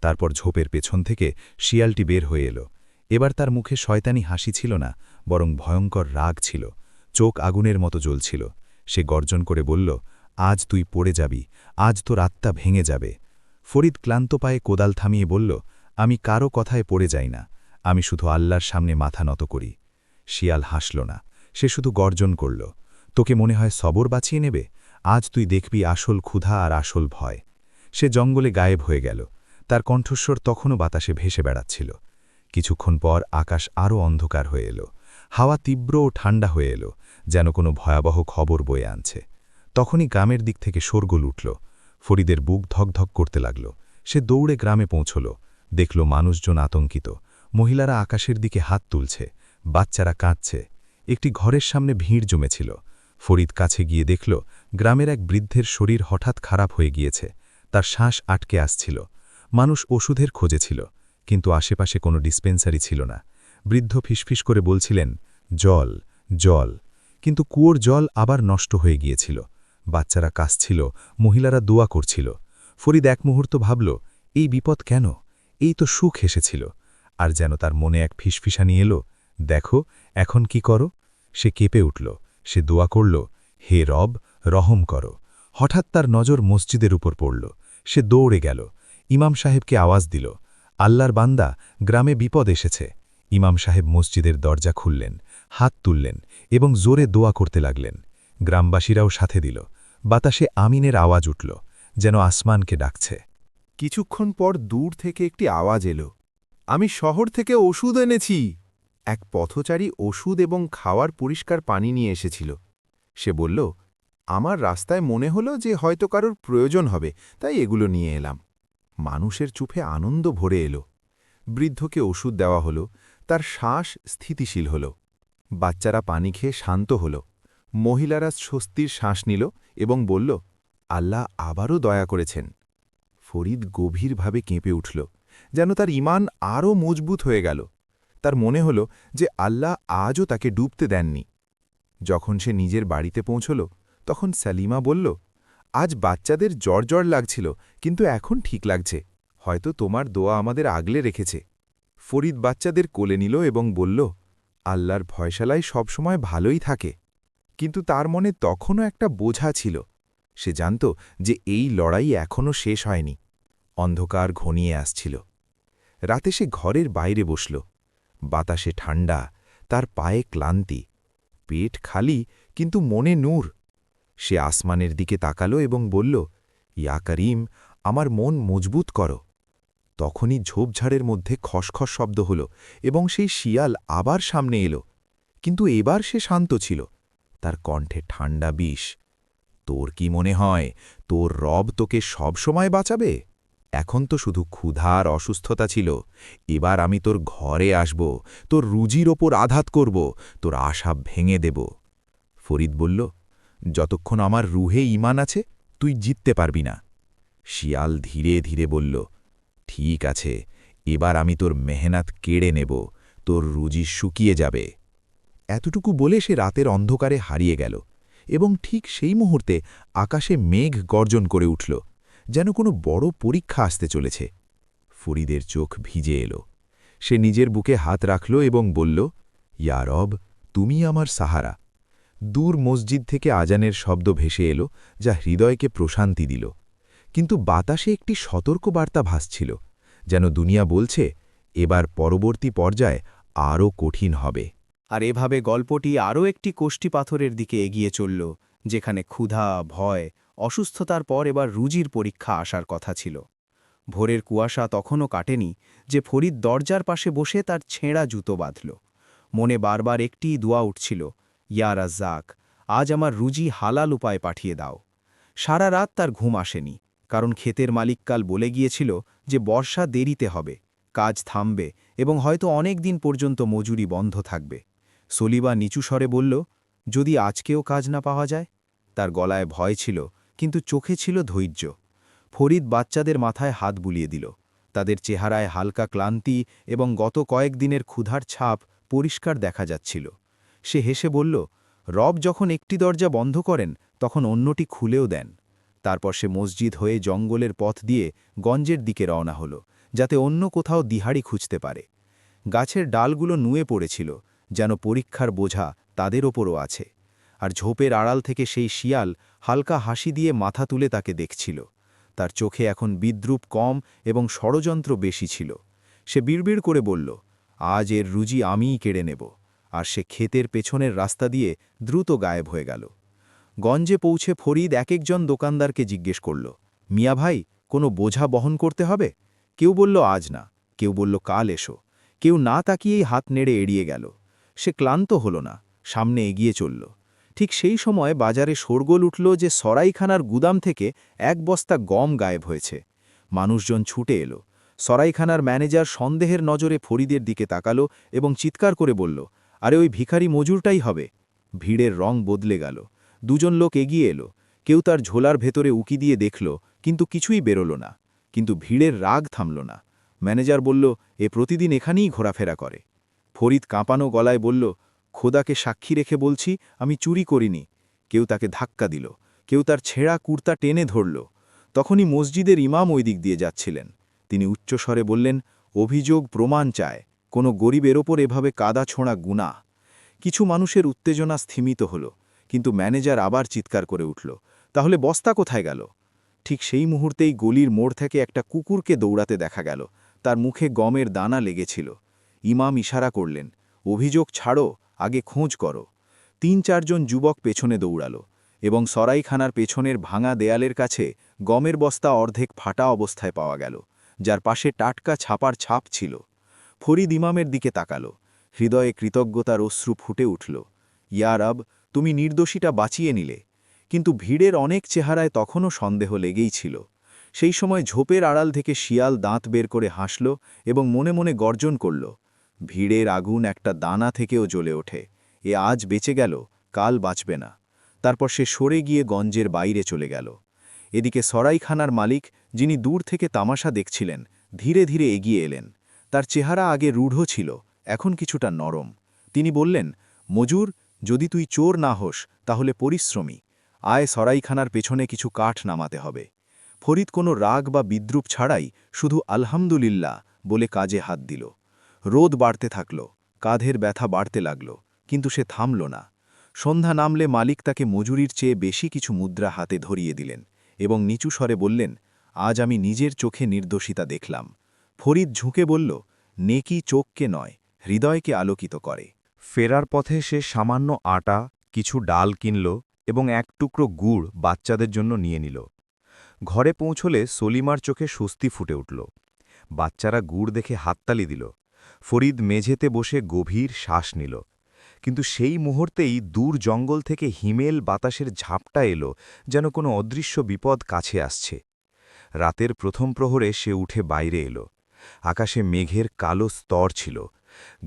তারপর ঝোপের পেছন থেকে শিয়ালটি বের হয়ে এলো। এবার তার মুখে শয়তানি হাসি ছিল না, বরং ভয়ঙ্কর রাগ ছিল। চোখ আগুনের মতো জ্বলছিল। সে গর্জন করে বলল, আজ তুই পড়ে যাবি, আজ তোর আত্মা ভেঙে যাবে। ফরিদ ক্লান্ত পায়ে কোদাল থামিয়ে বলল, আমি কারো কথায় পড়ে যাই না, আমি শুধু আল্লাহর সামনে মাথা নত করি। শিয়াল হাসল না, সে শুধু গর্জন করল, তোকে মনে হয় সবর বাঁচিয়ে নেবে? আজ তুই দেখবি আসল ক্ষুধা আর আসল ভয়। সে জঙ্গলে গায়েব হয়ে গেল। তার কণ্ঠস্বর তখনও বাতাসে ভেসে বেড়াচ্ছিল। কিছুক্ষণ পর আকাশ আরও অন্ধকার হয়ে এলো। হাওয়া তীব্র ও ঠান্ডা হয়ে এলো, যেন কোনো ভয়াবহ খবর বয়ে আনছে। তখনই গ্রামের দিক থেকে শোরগোল উঠল। ফরিদের বুক ধকধক করতে লাগল। সে দৌড়ে গ্রামে পৌঁছল। দেখল মানুষজন আতঙ্কিত। মহিলারা আকাশের দিকে হাত তুলছে, বাচ্চারা কাঁদছে। একটি ঘরের সামনে ভিড় জমেছিল। ফরিদ কাছে গিয়ে দেখল গ্রামের এক বৃদ্ধের শরীর হঠাৎ খারাপ হয়ে গিয়েছে। তার শ্বাস আটকে আসছিল। মানুষ ওষুধের খোঁজে ছিল, কিন্তু আশেপাশে কোনো ডিসপেন্সারি ছিল না। বৃদ্ধ ফিসফিস করে বলছিলেন, জল, জল। কিন্তু কুয়োর জল আবার নষ্ট হয়ে গিয়েছিল। বাচ্চারা কাঁদছিল, মহিলারা দোয়া করছিল। ফরিদ এক মুহূর্ত ভাবল, এই বিপদ কেন? এই তো সুখ এসেছিল। আর যেন তার মনে এক ফিসফিসানি এলো, দেখো এখন কি করো? সে কেঁপে উঠল। সে দোয়া করল, হে রব, রহম করো। হঠাৎ তার নজর মসজিদের উপর পড়ল। সে দৌড়ে গেল। ইমাম সাহেবকে আওয়াজ দিল, আল্লাহর বান্দা, গ্রামে বিপদ এসেছে। ইমাম সাহেব মসজিদের দরজা খুললেন, হাত তুললেন এবং জোরে দোয়া করতে লাগলেন। গ্রামবাসীরাও সাথে দিল। বাতাসে আমিনের আওয়াজ উঠল, যেন আসমানকে ডাকছে। কিছুক্ষণ পর দূর থেকে একটি আওয়াজ এলো, আমি শহর থেকে ওষুধ এনেছি। এক পথচারী ওষুধ এবং খাওয়ার পরিষ্কার পানি নিয়ে এসেছিল। সে বলল, আমার রাস্তায় মনে হলো যে হয়তো কারোর প্রয়োজন হবে, তাই এগুলো নিয়ে এলাম। মানুষের চোখে আনন্দ ভরে এলো। বৃদ্ধকে ওষুধ দেওয়া হলো, তার শ্বাস স্থিতিশীল হল। বাচ্চারা পানি খেয়ে শান্ত হল। মহিলারা স্বস্তির শ্বাস নিল এবং বলল, আল্লাহ আবারও দয়া করেছেন। ফরিদ গভীরভাবে কেঁপে উঠল, যেন তার ঈমান আরও মজবুত হয়ে গেল। তার মনে হল যে আল্লাহ আজও তাকে ডুবতে দেননি। যখন সে নিজের বাড়িতে পৌঁছল, তখন সালিমা বলল, আজ বাচ্চাদের জ্বর লাগছিল, কিন্তু এখন ঠিক লাগছে। হয়তো তোমার দোয়া আমাদের আগলে রেখেছে। ফরিদ বাচ্চাদের কোলে নিল এবং বলল, আল্লাহর ভয়শালায় সবসময় ভালোই থাকে। কিন্তু তার মনে তখনও একটা বোঝা ছিল। সে জানত যে এই লড়াই এখনও শেষ হয়নি। অন্ধকার ঘনিয়ে আসছিল। রাতে সে ঘরের বাইরে বসল। বাতাসে ঠান্ডা, তার পায়ে ক্লান্তি। পেট খালি, কিন্তু মনে নূর। সে আসমানের দিকে তাকালো এবং বলল, ইয়া করিম, আমার মন মজবুত করো। তখনই ঝোপঝাড়ের মধ্যে খসখস শব্দ হল এবং সেই শিয়াল আবার সামনে এলো। কিন্তু এবার সে শান্ত ছিল, তার কণ্ঠে ঠান্ডা বিষ। তোর কি মনে হয় তোর রব তোকে সব সময় বাঁচাবে? এখন তো শুধু ক্ষুধা আর অসুস্থতা ছিল, এবার আমি তোর ঘরে আসব, তোর রুজির ওপর আঘাত করব, তোর আশা ভেঙে দেব। ফরিদ বলল, যতক্ষণ আমার রুহে ঈমান আছে তুই জিততে পারবি না। শিয়াল ধীরে ধীরে বলল, ঠিক আছে, এবার আমি তোর মেহনত কেড়ে নেব, তোর রুজি শুকিয়ে যাবে। এতটুকু বলে সে রাতের অন্ধকারে হারিয়ে গেল, এবং ঠিক সেই মুহূর্তে আকাশে মেঘ গর্জন করে উঠল, যেন কোনো বড় পরীক্ষা আসতে চলেছে। ফরিদের চোখ ভিজে এলো। সে নিজের বুকে হাত রাখল এবং বলল, ইয়া রব, তুমি আমার সাহারা। দূর মসজিদ থেকে আজানের শব্দ ভেসে এলো, যা হৃদয়কে প্রশান্তি দিল। কিন্তু বাতাসে একটি সতর্ক বার্তা ভাসছিল, যেন দুনিয়া বলছে, এবার পরবর্তী পর্যায়ে আরও কঠিন হবে। আর এভাবে গল্পটি আরও একটি কোষ্ঠী পাথরের দিকে এগিয়ে চলল, যেখানে ক্ষুধা, ভয়, অসুস্থতার পর এবার রুজির পরীক্ষা আসার কথা ছিল। ভোরের কুয়াশা তখনও কাটেনি যে ফরিদ দরজার পাশে বসে তার ছেঁড়া জুতো বাঁধল। মনে বারবার একটিই দোয়া উঠছিল, ইয়া রাজ্জাক, আজ আমার রুজি হালাল উপায় পাঠিয়ে দাও। সারা রাত তার ঘুম আসেনি, কারণ ক্ষেতের মালিককাল বলে গিয়েছিল যে বর্ষা দেরিতে হবে, কাজ থামবে এবং হয়তো অনেক দিন পর্যন্ত মজুরি বন্ধ থাকবে। সলিবা নিচু স্বরে বলল, যদি আজকেও কাজ না পাওয়া যায়? তার গলায় ভয় ছিল, কিন্তু চোখে ছিল ধৈর্য। ফরিদ বাচ্চাদের মাথায় হাত বুলিয়ে দিল। তাদের চেহারায় হালকা ক্লান্তি এবং গত কয়েকদিনের ক্ষুধার ছাপ পরিষ্কার দেখা যাচ্ছিল। সে হেসে বলল, রব যখন একটি দরজা বন্ধ করেন তখন অন্যটি খুলেও দেন। তারপর সে মসজিদ হয়ে জঙ্গলের পথ দিয়ে গঞ্জের দিকে রওনা হল, যাতে অন্য কোথাও দিহাড়ি খুঁজতে পারে। গাছের ডালগুলো নুয়ে পড়েছিল, যেন পরীক্ষার বোঝা তাদের ওপরও আছে। আর ঝোপের আড়াল থেকে সেই শিয়াল হালকা হাসি দিয়ে মাথা তুলে তাকে দেখছিল। তার চোখে এখন বিদ্রুপ কম এবং ষড়যন্ত্র বেশি ছিল। সে বিড়বিড় করে বলল, আজ এর রুজি আমিই কেড়ে নেব। আর সে ক্ষেতের পেছনের রাস্তা দিয়ে দ্রুত গায়েব হয়ে গেল। গঞ্জে পৌঁছে ফরিদ এক একজন দোকানদারকে জিজ্ঞেস করল, মিয়া ভাই, কোনো বোঝা বহন করতে হবে? কেউ বলল আজ না, কেউ বলল কাল এসো, কেউ না তাকিয়েই হাত নেড়ে এড়িয়ে গেল। সে ক্লান্ত হল না, সামনে এগিয়ে চলল। ঠিক সেই সময় বাজারে শোরগোল উঠল যে সরাইখানার গুদাম থেকে এক বস্তা গম গায়েব হয়েছে। মানুষজন ছুটে এলো। সরাইখানার ম্যানেজার সন্দেহের নজরে ফরিদের দিকে তাকালো এবং চিৎকার করে বলল, আরে ওই ভিখারি মজুরটাই হবে। ভিড়ের রং বদলে গেল। দুজন লোক এগিয়ে এলো। কেউ তার ঝোলার ভেতরে উকি দিয়ে দেখল, কিন্তু কিছুই বেরোল না। কিন্তু ভিড়ের রাগ থামল না। ম্যানেজার বলল, এ প্রতিদিন এখানেই ঘোরাফেরা করে। ফরিদ কাঁপানো গলায় বলল, খোদাকে সাক্ষী রেখে বলছি, আমি চুরি করিনি। কেউ তাকে ধাক্কা দিল, কেউ তার ছেঁড়া কুর্তা টেনে ধরল। তখনই মসজিদের ইমাম ওই দিক দিয়ে যাচ্ছিলেন। তিনি উচ্চস্বরে বললেন, অভিযোগ প্রমাণ চায়, কোনো গরিবের ওপর এভাবে কাদা ছোঁড়া গুনাহ। কিছু মানুষের উত্তেজনা স্থিমিত হল, কিন্তু ম্যানেজার আবার চিৎকার করে উঠল, তাহলে বস্তা কোথায় গেল? ঠিক সেই মুহূর্তেই গলির মোড় থেকে একটা কুকুরকে দৌড়াতে দেখা গেল। তার মুখে গমের দানা লেগেছিল। ইমাম ইশারা করলেন, অভিযোগ ছাড়ো, আগে খোঁজ করো। ৩-৪ জন যুবক পেছনে দৌড়াল এবং সরাইখানার পেছনের ভাঙা দেয়ালের কাছে গমের বস্তা অর্ধেক ফাটা অবস্থায় পাওয়া গেল, যার পাশে টাটকা ছাপার ছাপ ছিল। ফরিদ ইমামের দিকে তাকালো। হৃদয়ে কৃতজ্ঞতার অশ্রু ফুটে উঠল। ইয়া রব, তুমি নির্দোষীটা বাঁচিয়ে নিলে। কিন্তু ভিড়ের অনেক চেহারায় তখনও সন্দেহ লেগেই ছিল। সেই সময় ঝোপের আড়াল থেকে শিয়াল দাঁত বের করে হাসল এবং মনে মনে গর্জন করল। ভিড়ের আগুন একটা দানা থেকেও জ্বলে ওঠে, এ আজ বেঁচে গেল, কাল বাঁচবে না। তারপর সে সরে গিয়ে গঞ্জের বাইরে চলে গেল। এদিকে সরাইখানার মালিক, যিনি দূর থেকে তামাশা দেখছিলেন, ধীরে ধীরে এগিয়ে এলেন। তার চেহারা আগে রূঢ় ছিল, এখন কিছুটা নরম। তিনি বললেন, মজুর, যদি তুই চোর না হোস তাহলে পরিশ্রমী। আয়, সরাইখানার পেছনে কিছু কাঠ নামাতে হবে। ফরিদ কোনো রাগ বা বিদ্রুপ ছাড়াই শুধু আলহামদুলিল্লাহ বলে কাজে হাত দিল। রোদ বাড়তে থাকল, কাঁধের ব্যথা বাড়তে লাগল, কিন্তু সে থামল না। সন্ধ্যা নামলে মালিক তাকে মজুরির চেয়ে বেশি কিছু মুদ্রা হাতে ধরিয়ে দিলেন এবং নিচু স্বরে বললেন, আজ আমি নিজের চোখে নির্দোষিতা দেখলাম। ফরিদ ঝুঁকে বলল, নেকি চোখকে নয়, হৃদয়কে আলোকিত করে। ফেরার পথে সে সামান্য আটা, কিছু ডাল কিনল এবং এক টুকরো গুড় বাচ্চাদের জন্য নিয়ে নিল। ঘরে পৌঁছলে সলিমার চোখে স্বস্তি ফুটে উঠল। বাচ্চারা গুড় দেখে হাততালি দিল। ফরিদ মেঝেতে বসে গভীর শ্বাস নিল। কিন্তু সেই মুহূর্তেই দূর জঙ্গল থেকে হিমেল বাতাসের ঝাপটা এলো, যেন কোনো অদৃশ্য বিপদ কাছে আসছে। রাতের প্রথম প্রহরে সে উঠে বাইরে এলো। আকাশে মেঘের কালো স্তর ছিল,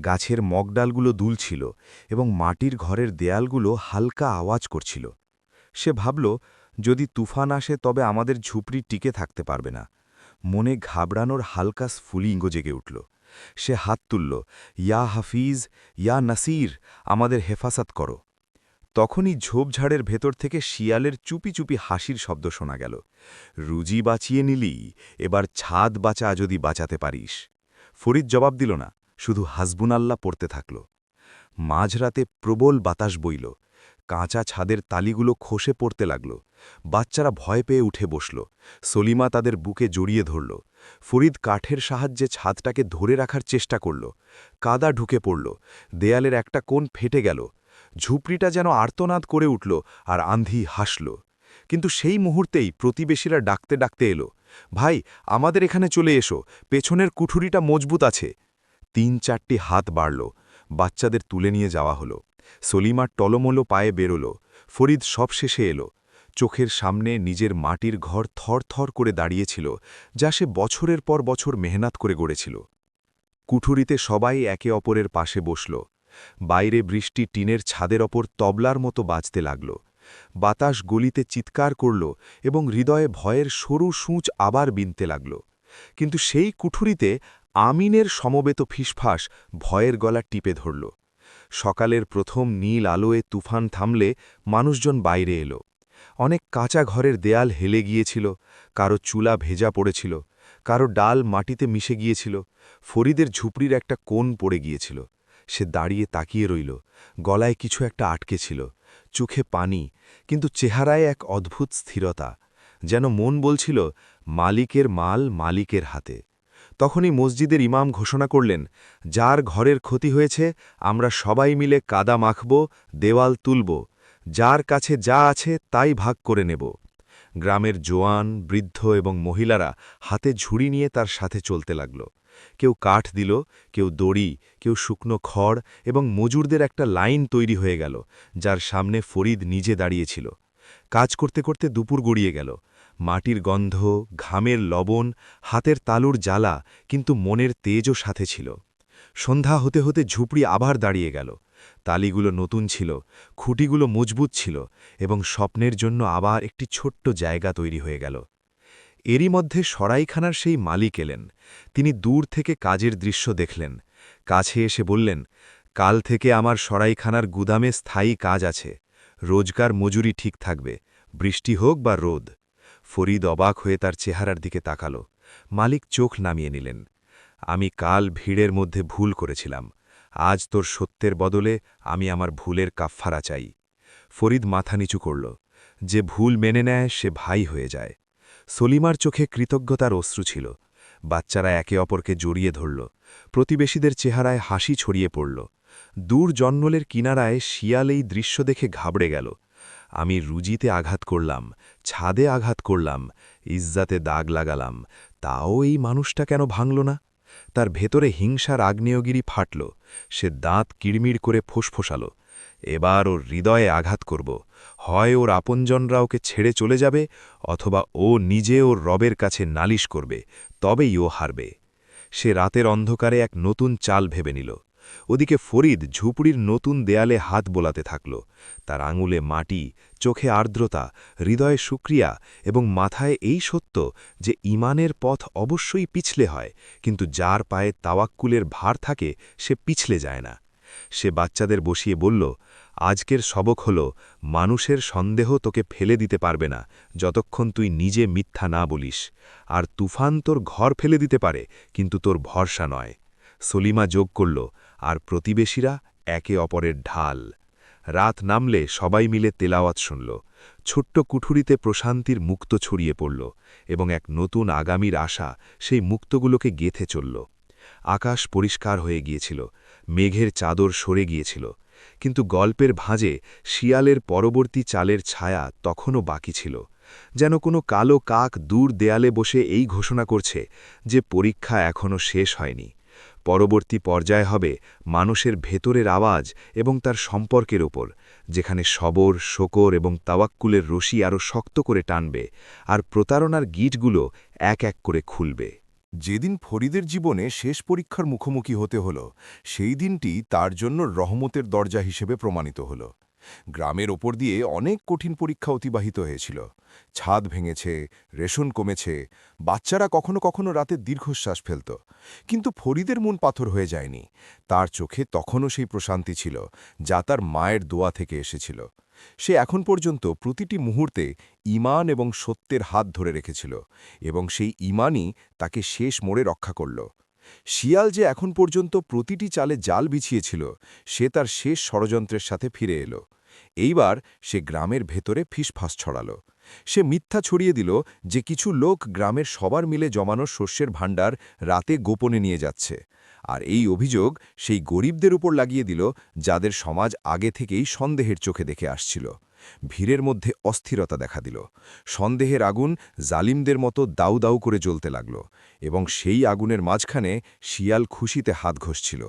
গাছের মগডালগুলো দুলছিল এবং মাটির ঘরের দেয়ালগুলো হালকা আওয়াজ করছিল। সে ভাবল, যদি তুফান আসে তবে আমাদের ঝুপড়ি টিকে থাকতে পারবে না। মনে ঘাবড়ানোর হালকা স্ফুলিঙ্গ জেগে উঠল। সে হাত তুলল, ইয়া হাফিজ, ইয়া নাসির, আমাদের হেফাজত করো। তখনই ঝোপঝাড়ের ভেতর থেকে শিয়ালের চুপি চুপি হাসির শব্দ শোনা গেল। রুজি বাঁচিয়ে নিলি, এবার ছাদ বাঁচা যদি বাঁচাতে পারিস। ফরিদ জবাব দিল না, শুধু হাসবুনাল্লাহ পড়তে থাকল। মাঝরাতে প্রবল বাতাস বইল, কাঁচা ছাদের তালিগুলো খসে পড়তে লাগল। বাচ্চারা ভয় পেয়ে উঠে বসল। সলিমা তাদের বুকে জড়িয়ে ধরল। ফরিদ কাঠের সাহায্যে ছাদটাকে ধরে রাখার চেষ্টা করল। কাদা ঢুকে পড়ল, দেয়ালের একটা কোণ ফেটে গেল। ঝুপড়িটা যেন আর্তনাদ করে উঠল আর আন্ধি হাসল। কিন্তু সেই মুহূর্তেই প্রতিবেশীরা ডাকতে ডাকতে এলো, ভাই, আমাদের এখানে চলে এসো, পেছনের কুঠুরিটা মজবুত আছে। ৩-৪টি হাত বাড়ল, বাচ্চাদের তুলে নিয়ে যাওয়া হলো। সলিমার টলমলো পায়ে বেরোল। ফরিদ সবশেষে এলো। চোখের সামনে নিজের মাটির ঘর থর থর করে দাঁড়িয়েছিল, যা সে বছরের পর বছর মেহনত করে গড়েছিল। কুঠুরিতে সবাই একে অপরের পাশে বসল। বাইরে বৃষ্টি টিনের ছাদের ওপর তবলার মতো বাজতে লাগল। বাতাস গলিতে চিৎকার করল এবং হৃদয়ে ভয়ের সরু সূঁচ আবার বিনতে লাগল। কিন্তু সেই কুঠুরিতে আমিনের সমবেত ফিসফাস ভয়ের গলা টিপে ধরল। সকালের প্রথম নীল আলোয় তুফান থামলে মানুষজন বাইরে এলো। অনেক কাঁচা ঘরের দেয়াল হেলে গিয়েছিল, কারো চুলা ভেজা পড়েছিল, কারো ডাল মাটিতে মিশে গিয়েছিল। ফরিদের ঝুপড়ির একটা কোণ পড়ে গিয়েছিল। সে দাঁড়িয়ে তাকিয়ে রইল। গলায় কিছু একটা আটকে ছিল, চোখে পানি, কিন্তু চেহারায় এক অদ্ভুত স্থিরতা, যেন মন বলছিল, মালিকের মাল মালিকের হাতে। তখনই মসজিদের ইমাম ঘোষণা করলেন, যার ঘরের ক্ষতি হয়েছে আমরা সবাই মিলে কাদা মাখব, দেওয়াল তুলব, যার কাছে যা আছে তাই ভাগ করে নেব। গ্রামের জোয়ান, বৃদ্ধ এবং মহিলারা হাতে ঝুড়ি নিয়ে তার সাথে চলতে লাগল। কেউ কাঠ দিল, কেউ দড়ি, কেউ শুকনো খড়, এবং মজুরদের একটা লাইন তৈরি হয়ে গেল, যার সামনে ফরিদ নিজে দাঁড়িয়েছিল। কাজ করতে করতে দুপুর গড়িয়ে গেল। মাটির গন্ধ, ঘামের লবণ, হাতের তালুর জ্বালা, কিন্তু মনের তেজও সাথে ছিল। সন্ধ্যা হতে হতে ঝুপড়ি আবার দাঁড়িয়ে গেল। তালিগুলো নতুন ছিল, খুঁটিগুলো মজবুত ছিল, এবং স্বপ্নের জন্য আবার একটি ছোট্ট জায়গা তৈরি হয়ে গেল। এরই মধ্যে সরাইখানার সেই মালিক এলেন। তিনি দূর থেকে কাজের দৃশ্য দেখলেন। কাছে এসে বললেন, কাল থেকে আমার সরাইখানার গুদামে স্থায়ী কাজ আছে, রোজগার মজুরি ঠিক থাকবে, বৃষ্টি হোক বা রোদ। ফরিদ অবাক হয়ে তার চেহারার দিকে তাকাল। মালিক চোখ নামিয়ে নিলেন। আমি কাল ভিড়ের মধ্যে ভুল করেছিলাম, আজ তোর সত্যের বদলে আমি আমার ভুলের কাফফারা চাই। ফরিদ মাথা নিচু করল। যে ভুল মেনে নেয় সে ভাই হয়ে যায়। সলিমার চোখে কৃতজ্ঞতার অশ্রু ছিল। বাচ্চারা একে অপরকে জড়িয়ে ধরল। প্রতিবেশীদের চেহারায় হাসি ছড়িয়ে পড়ল। দূর জঙ্গলের কিনারায় শিয়াল এই দৃশ্য দেখে ঘাবড়ে গেল। আমি রুজিতে আঘাত করলাম, ছাদে আঘাত করলাম, ইজ্জাতে দাগ লাগালাম, তাও এই মানুষটা কেন ভাঙল না? তার ভেতরে হিংসার আগ্নেয়গিরি ফাটল। সে দাঁত কিড়মিড় করে ফোঁসফোঁসাল, এবার ওর হৃদয়ে আঘাত করব। হয় ওর আপনজনরা ওকে ছেড়ে চলে যাবে, অথবা ও নিজে ওর রবের কাছে নালিশ করবে, তবেই ও হারবে। সে রাতের অন্ধকারে এক নতুন চাল ভেবে নিল। ওদিকে ফরিদ ঝুপড়ির নতুন দেয়ালে হাত বোলাতে থাকল। তার আঙুলে মাটি, চোখে আর্দ্রতা, হৃদয়ে শুক্রিয়া এবং মাথায় এই সত্য যে ঈমানের পথ অবশ্যই পিছলে হয়, কিন্তু যার পায়ে তাওয়াক্কুলের ভার থাকে সে পিছলে যায় না। সে বাচ্চাদের বসিয়ে বলল, আজকের সবক হল, মানুষের সন্দেহ তোকে ফেলে দিতে পারবে না যতক্ষণ তুই নিজে মিথ্যা না বলিস। আর তুফান তোর ঘর ফেলে দিতে পারে, কিন্তু তোর ভরসা নয়। সলিমা যোগ করল, আর প্রতিবেশীরা একে অপরের ঢাল। রাত নামলে সবাই মিলে তেলাওয়াত শুনল। ছোট্ট কুঠুরিতে প্রশান্তির মুক্ত ছড়িয়ে পড়ল, এবং এক নতুন আগামীর আশা সেই মুক্তগুলোকে গেঁথে চলল। আকাশ পরিষ্কার হয়ে গিয়েছিল, মেঘের চাদর সরে গিয়েছিল, কিন্তু গল্পের ভাঁজে শিয়ালের পরবর্তী চালের ছায়া তখনও বাকি ছিল, যেন কোনো কালো কাক দূর দেয়ালে বসে এই ঘোষণা করছে যে পরীক্ষা এখনও শেষ হয়নি। পরবর্তী পর্যায় হবে মানুষের ভেতরের আওয়াজ এবং তার সম্পর্কের ওপর, যেখানে সবর, শকর এবং তাওয়াক্কুলের রশি আরও শক্ত করে টানবে আর প্রতারণার গিঁটগুলো এক এক করে খুলবে। যেদিন ফরিদের জীবনে শেষ পরীক্ষার মুখোমুখি হতে হল, সেই দিনটি তার জন্য রহমতের দরজা হিসেবে প্রমাণিত হল। গ্রামের ওপর দিয়ে অনেক কঠিন পরীক্ষা অতিবাহিত হয়েছিল। ছাদ ভেঙেছে, রেশন কমেছে, বাচ্চারা কখনো কখনো রাতে দীর্ঘশ্বাস ফেলত। কিন্তু ফরিদের মন পাথর হয়ে যায়নি। তার চোখে তখনও সেই প্রশান্তি ছিল, যা তার মায়ের দোয়া থেকে এসেছিল। সে এখন পর্যন্ত প্রতিটি মুহূর্তে ঈমান এবং সত্যের হাত ধরে রেখেছিল, এবং সেই ঈমানই তাকে শেষ মোড়ে রক্ষা করল। শিয়াল যে এখন পর্যন্ত প্রতিটি চালে জাল বিছিয়েছিল, সে তার শেষ ষড়যন্ত্রের সাথে ফিরে এলো। এইবার সে গ্রামের ভেতরে ফিসফাস ছড়াল। সে মিথ্যা ছড়িয়ে দিল যে কিছু লোক গ্রামের সবার মিলে জমানো শস্যের ভাণ্ডার রাতে গোপনে নিয়ে যাচ্ছে, আর এই অভিযোগ সেই গরিবদের উপর লাগিয়ে দিল, যাদের সমাজ আগে থেকেই সন্দেহের চোখে দেখে আসছিল। ভিড়ের মধ্যে অস্থিরতা দেখা দিল। সন্দেহের আগুন জালিমদের মতো দাউ দাউ করে জ্বলতে লাগল, এবং সেই আগুনের মাঝখানে শিয়াল খুশিতে হাত ঘষছিল,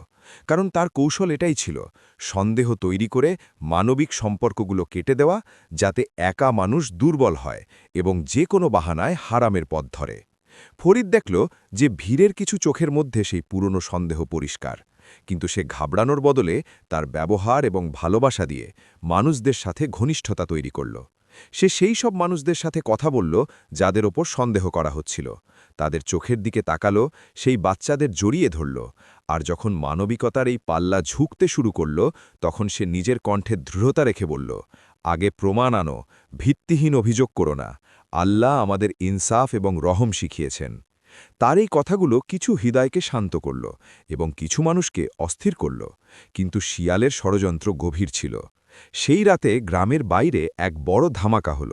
কারণ তার কৌশল এটাই ছিল, সন্দেহ তৈরি করে মানবিক সম্পর্কগুলো কেটে দেওয়া, যাতে একা মানুষ দুর্বল হয় এবং যে কোনো বাহানায় হারামের পথ ধরে। ফরিদ দেখল যে ভিড়ের কিছু চোখের মধ্যে সেই পুরনো সন্দেহ পরিষ্কার, কিন্তু সে ঘাবড়ানোর বদলে তার ব্যবহার এবং ভালোবাসা দিয়ে মানুষদের সাথে ঘনিষ্ঠতা তৈরি করল। সে সেই সব মানুষদের সাথে কথা বলল যাদের ওপর সন্দেহ করা হচ্ছিল, তাদের চোখের দিকে তাকালো, সেই বাচ্চাদের জড়িয়ে ধরল, আর যখন মানবিকতার এই পাল্লা ঝুঁকতে শুরু করল, তখন সে নিজের কণ্ঠে দৃঢ়তা রেখে বলল, আগে প্রমাণ আনো, ভিত্তিহীন অভিযোগ করো না। আল্লাহ আমাদের ইনসাফ এবং রহম শিখিয়েছেন। তার এই কথাগুলো কিছু হৃদয়কে শান্ত করল এবং কিছু মানুষকে অস্থির করল, কিন্তু শিয়ালের ষড়যন্ত্র গভীর ছিল। সেই রাতে গ্রামের বাইরে এক বড় ধামাকা হল।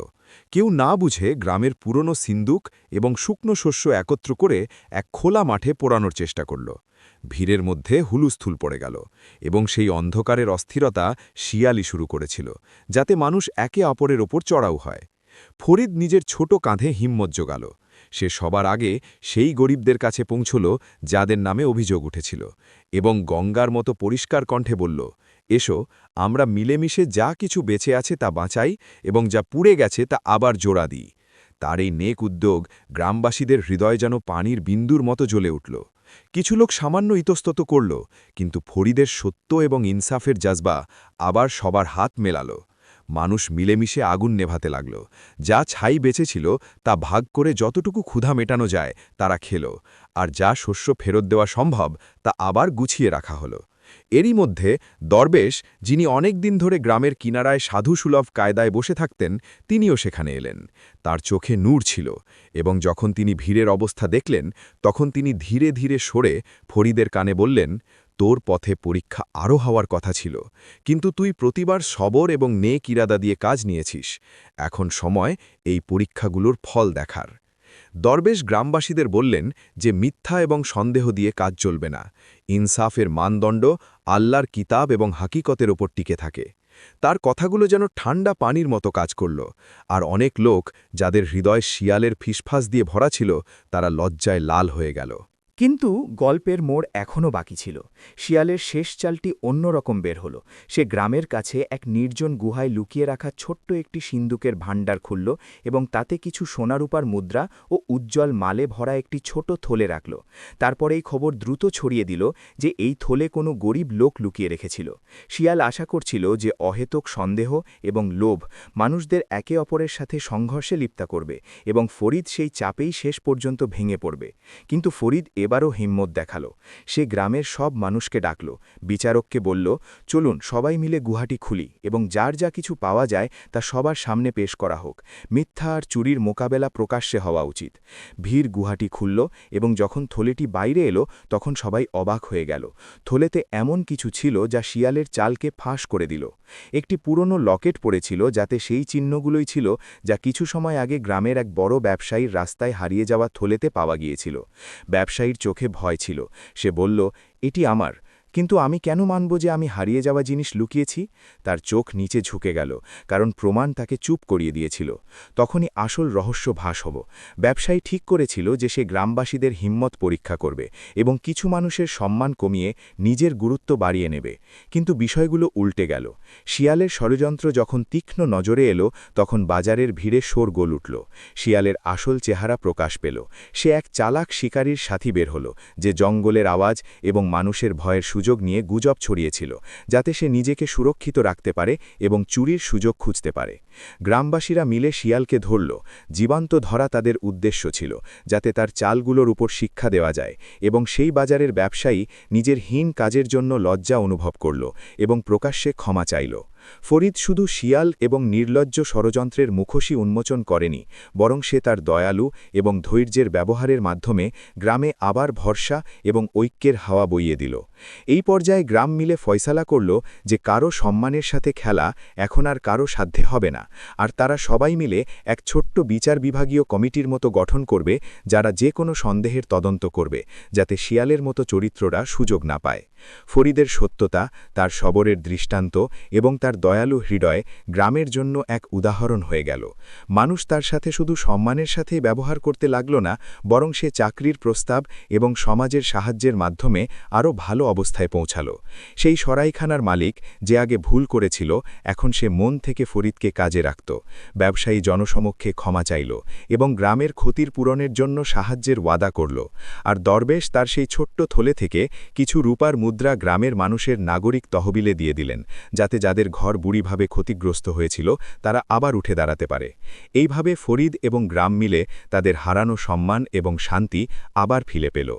কেউ না বুঝে গ্রামের পুরনো সিন্দুক এবং শুকনো শস্য একত্র করে এক খোলা মাঠে পোড়ানোর চেষ্টা করল। ভিড়ের মধ্যে হুলুস্থুল পড়ে গেল, এবং সেই অন্ধকারের অস্থিরতা শিয়ালি শুরু করেছিল, যাতে মানুষ একে অপরের ওপর চড়াও হয়। ফরিদ নিজের ছোট কাঁধে হিম্মত জোগাল। সে সবার আগে সেই গরিবদের কাছে পৌঁছল যাদের নামে অভিযোগ উঠেছিল, এবং গঙ্গার মতো পরিষ্কার কণ্ঠে বলল, এসো, আমরা মিলেমিশে যা কিছু বেঁচে আছে তা বাঁচাই এবং যা পুড়ে গেছে তা আবার জোড়া দিই। তার এই নেক উদ্যোগ গ্রামবাসীদের হৃদয় যেন পানির বিন্দুর মতো জ্বলে উঠল। কিছু লোক সামান্য ইতস্তত করল, কিন্তু ফরিদের সত্য এবং ইনসাফের জাজবা আবার সবার হাত মেলাল। মানুষ মিলেমিশে আগুন নেভাতে লাগল। যা ছাই বেঁচেছিল তা ভাগ করে যতটুকু ক্ষুধা মেটানো যায় তারা খেল, আর যা শস্য ফেরত দেওয়া সম্ভব তা আবার গুছিয়ে রাখা হলো। এরই মধ্যে দরবেশ, যিনি অনেক দিন ধরে গ্রামের কিনারায় সাধুসুলভ কায়দায় বসে থাকতেন, তিনিও সেখানে এলেন। তার চোখে নূর ছিল, এবং যখন তিনি ভিড়ের অবস্থা দেখলেন, তখন তিনি ধীরে ধীরে সরে ফরিদের কানে বললেন, তোর পথে পরীক্ষা আরও হওয়ার কথা ছিল, কিন্তু তুই প্রতিবার সবর এবং নেক ইরাদা দিয়ে কাজ নিয়েছিস। এখন সময় এই পরীক্ষাগুলোর ফল দেখার। দরবেশ গ্রামবাসীদের বললেন যে মিথ্যা এবং সন্দেহ দিয়ে কাজ চলবে না। ইনসাফের মানদণ্ড আল্লাহর কিতাব এবং হাকিকতের ওপর টিকে থাকে। তার কথাগুলো যেন ঠান্ডা পানির মতো কাজ করল, আর অনেক লোক, যাদের হৃদয় শিয়ালের ফিসফাস দিয়ে ভরা ছিল, তারা লজ্জায় লাল হয়ে গেল। কিন্তু গল্পের মোড় এখনও বাকি ছিল। শিয়ালের শেষ চালটি অন্যরকম বের হলো। সে গ্রামের কাছে এক নির্জন গুহায় লুকিয়ে রাখা ছোট্ট একটি সিন্দুকের ভাণ্ডার খুলল এবং তাতে কিছু সোনারূপার মুদ্রা ও উজ্জ্বল মালে ভরা একটি ছোট থলে রাখল। তারপর এই খবর দ্রুত ছড়িয়ে দিল যে এই থলে কোনো গরিব লোক লুকিয়ে রেখেছিল। শিয়াল আশা করছিল যে অহেতুক সন্দেহ এবং লোভ মানুষদের একে অপরের সাথে সংঘর্ষে লিপ্ত করবে, এবং ফরিদ সেই চাপেই শেষ পর্যন্ত ভেঙে পড়বে। কিন্তু ফরিদ এবারও হিম্মত দেখালো। সে গ্রামের সব মানুষকে ডাকল, বিচারককে বলল, চলুন সবাই মিলে গুহাটি খুলি এবং যার যা কিছু পাওয়া যায় তা সবার সামনে পেশ করা হোক। মিথ্যা আর চুরির মোকাবেলা প্রকাশ্যে হওয়া উচিত। ভিড় গুহাটি খুলল, এবং যখন থলেটি বাইরে এলো তখন সবাই অবাক হয়ে গেল। থলেতে এমন কিছু ছিল যা শিয়ালের চালকে ফাঁস করে দিল। একটি পুরনো লকেট পড়েছিল, যাতে সেই চিহ্নগুলোই ছিল যা কিছু সময় আগে গ্রামের এক বড় ব্যবসায়ীর রাস্তায় হারিয়ে যাওয়া থলেতে পাওয়া গিয়েছিল। ব্যবসায়ীর চোখে ভয় ছিল। সে বলল, এটি আমার, কিন্তু আমি কেন মানব যে আমি হারিয়ে যাওয়া জিনিস লুকিয়েছি? তার চোখ নিচে ঝুঁকে গেল, কারণ প্রমাণ তাকে চুপ করিয়ে দিয়েছিল। তখনই আসল রহস্য ফাঁস হব। ব্যবসায়ী ঠিক করেছিল যে সে গ্রামবাসীদের হিম্মত পরীক্ষা করবে এবং কিছু মানুষের সম্মান কমিয়ে নিজের গুরুত্ব বাড়িয়ে নেবে। কিন্তু বিষয়গুলো উল্টে গেল। শিয়ালের ষড়যন্ত্র যখন তীক্ষ্ণ নজরে এলো, তখন বাজারের ভিড়ে শোরগোল উঠল। শিয়ালের আসল চেহারা প্রকাশ পেল। সে এক চালাক শিকারীর সাথী বের হল, যে জঙ্গলের আওয়াজ এবং মানুষের ভয়ের সুযোগ নিয়ে গুজব ছড়িয়েছিল, যাতে সে নিজেকে সুরক্ষিত রাখতে পারে এবং চুরির সুযোগ খুঁজতে পারে। গ্রামবাসীরা মিলে শিয়ালকে ধরল। জীবন্ত ধরা তাদের উদ্দেশ্য ছিল, যাতে তার চালগুলোর উপর শিক্ষা দেওয়া যায়, এবং সেই বাজারের ব্যবসায়ী নিজের হীন কাজের জন্য লজ্জা অনুভব করল এবং প্রকাশ্যে ক্ষমা চাইল। ফরিদ শুধু শিয়াল এবং নির্লজ্জ ষড়যন্ত্রের মুখোশী উন্মোচন করেনি, বরং সে তার দয়ালু এবং ধৈর্যের ব্যবহারের মাধ্যমে গ্রামে আবার ভরসা এবং ঐক্যের হাওয়া বইয়ে দিল। এই পর্যায়ে গ্রাম মিলে ফয়সালা করল যে কারো সম্মানের সাথে খেলা এখন আর কারো সাধ্যে হবে না, আর তারা সবাই মিলে এক ছোট্ট বিচার বিভাগীয় কমিটির মতো গঠন করবে, যারা যে কোনো সন্দেহের তদন্ত করবে, যাতে শিয়ালের মতো চরিত্ররা সুযোগ না পায়। ফরিদের সত্যতা, তার সবরের দৃষ্টান্ত এবং তার দয়ালু হৃদয় গ্রামের জন্য এক উদাহরণ হয়ে গেল। মানুষ তার সাথে শুধু সম্মানের সাথেই ব্যবহার করতে লাগল না, বরং সে চাকরির প্রস্তাব এবং সমাজের সাহায্যের মাধ্যমে আরও ভালো অবস্থায় পৌঁছাল। সেই সরাইখানার মালিক, যে আগে ভুল করেছিল, এখন সে মন থেকে ফরিদকে কাজে রাখত। ব্যবসায়ী জনসমক্ষে ক্ষমা চাইল এবং গ্রামের ক্ষতির পূরণের জন্য সাহায্যের ওয়াদা করল। আর দরবেশ তার সেই ছোট্ট থলে থেকে কিছু রূপার মুদ্রা গ্রামের মানুষের নাগরিক তহবিলে দিয়ে দিলেন, যাতে যাদের ঘর বুড়িভাবে ক্ষতিগ্রস্ত হয়েছিল তারা আবার উঠে দাঁড়াতে পারে। এইভাবে ফরিদ এবং গ্রাম মিলে তাদের হারানো সম্মান এবং শান্তি আবার ফিরে পেল।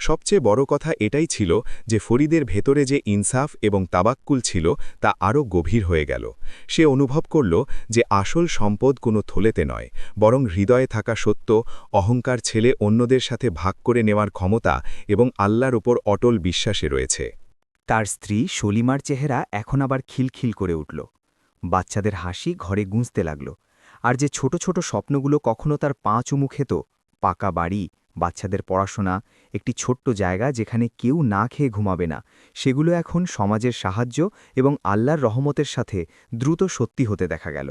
সবচেয়ে বড় কথা এটাই ছিল যে ফরিদের ভেতরে যে ইনসাফ এবং তাবাক্কুল ছিল তা আরও গভীর হয়ে গেল। সে অনুভব করল যে আসল সম্পদ কোনো থলেতে নয়, বরং হৃদয়ে থাকা সত্য, অহংকার ছেলে অন্যদের সাথে ভাগ করে নেওয়ার ক্ষমতা এবং আল্লাহর ওপর অটল বিশ্বাসে রয়েছে। তার স্ত্রী সলিমার চেহারা এখন আবার খিলখিল করে উঠল। বাচ্চাদের হাসি ঘরে গুঁজতে লাগল। আর যে ছোট ছোট স্বপ্নগুলো কখনো তার পা চুমু খেত, পাকা বাড়ি, বাচ্চাদের পড়াশোনা, একটি ছোট্ট জায়গা যেখানে কেউ না খেয়ে ঘুমাবে না, সেগুলো এখন সমাজের সাহায্য এবং আল্লাহর রহমতের সাথে দ্রুত সত্যি হতে দেখা গেল।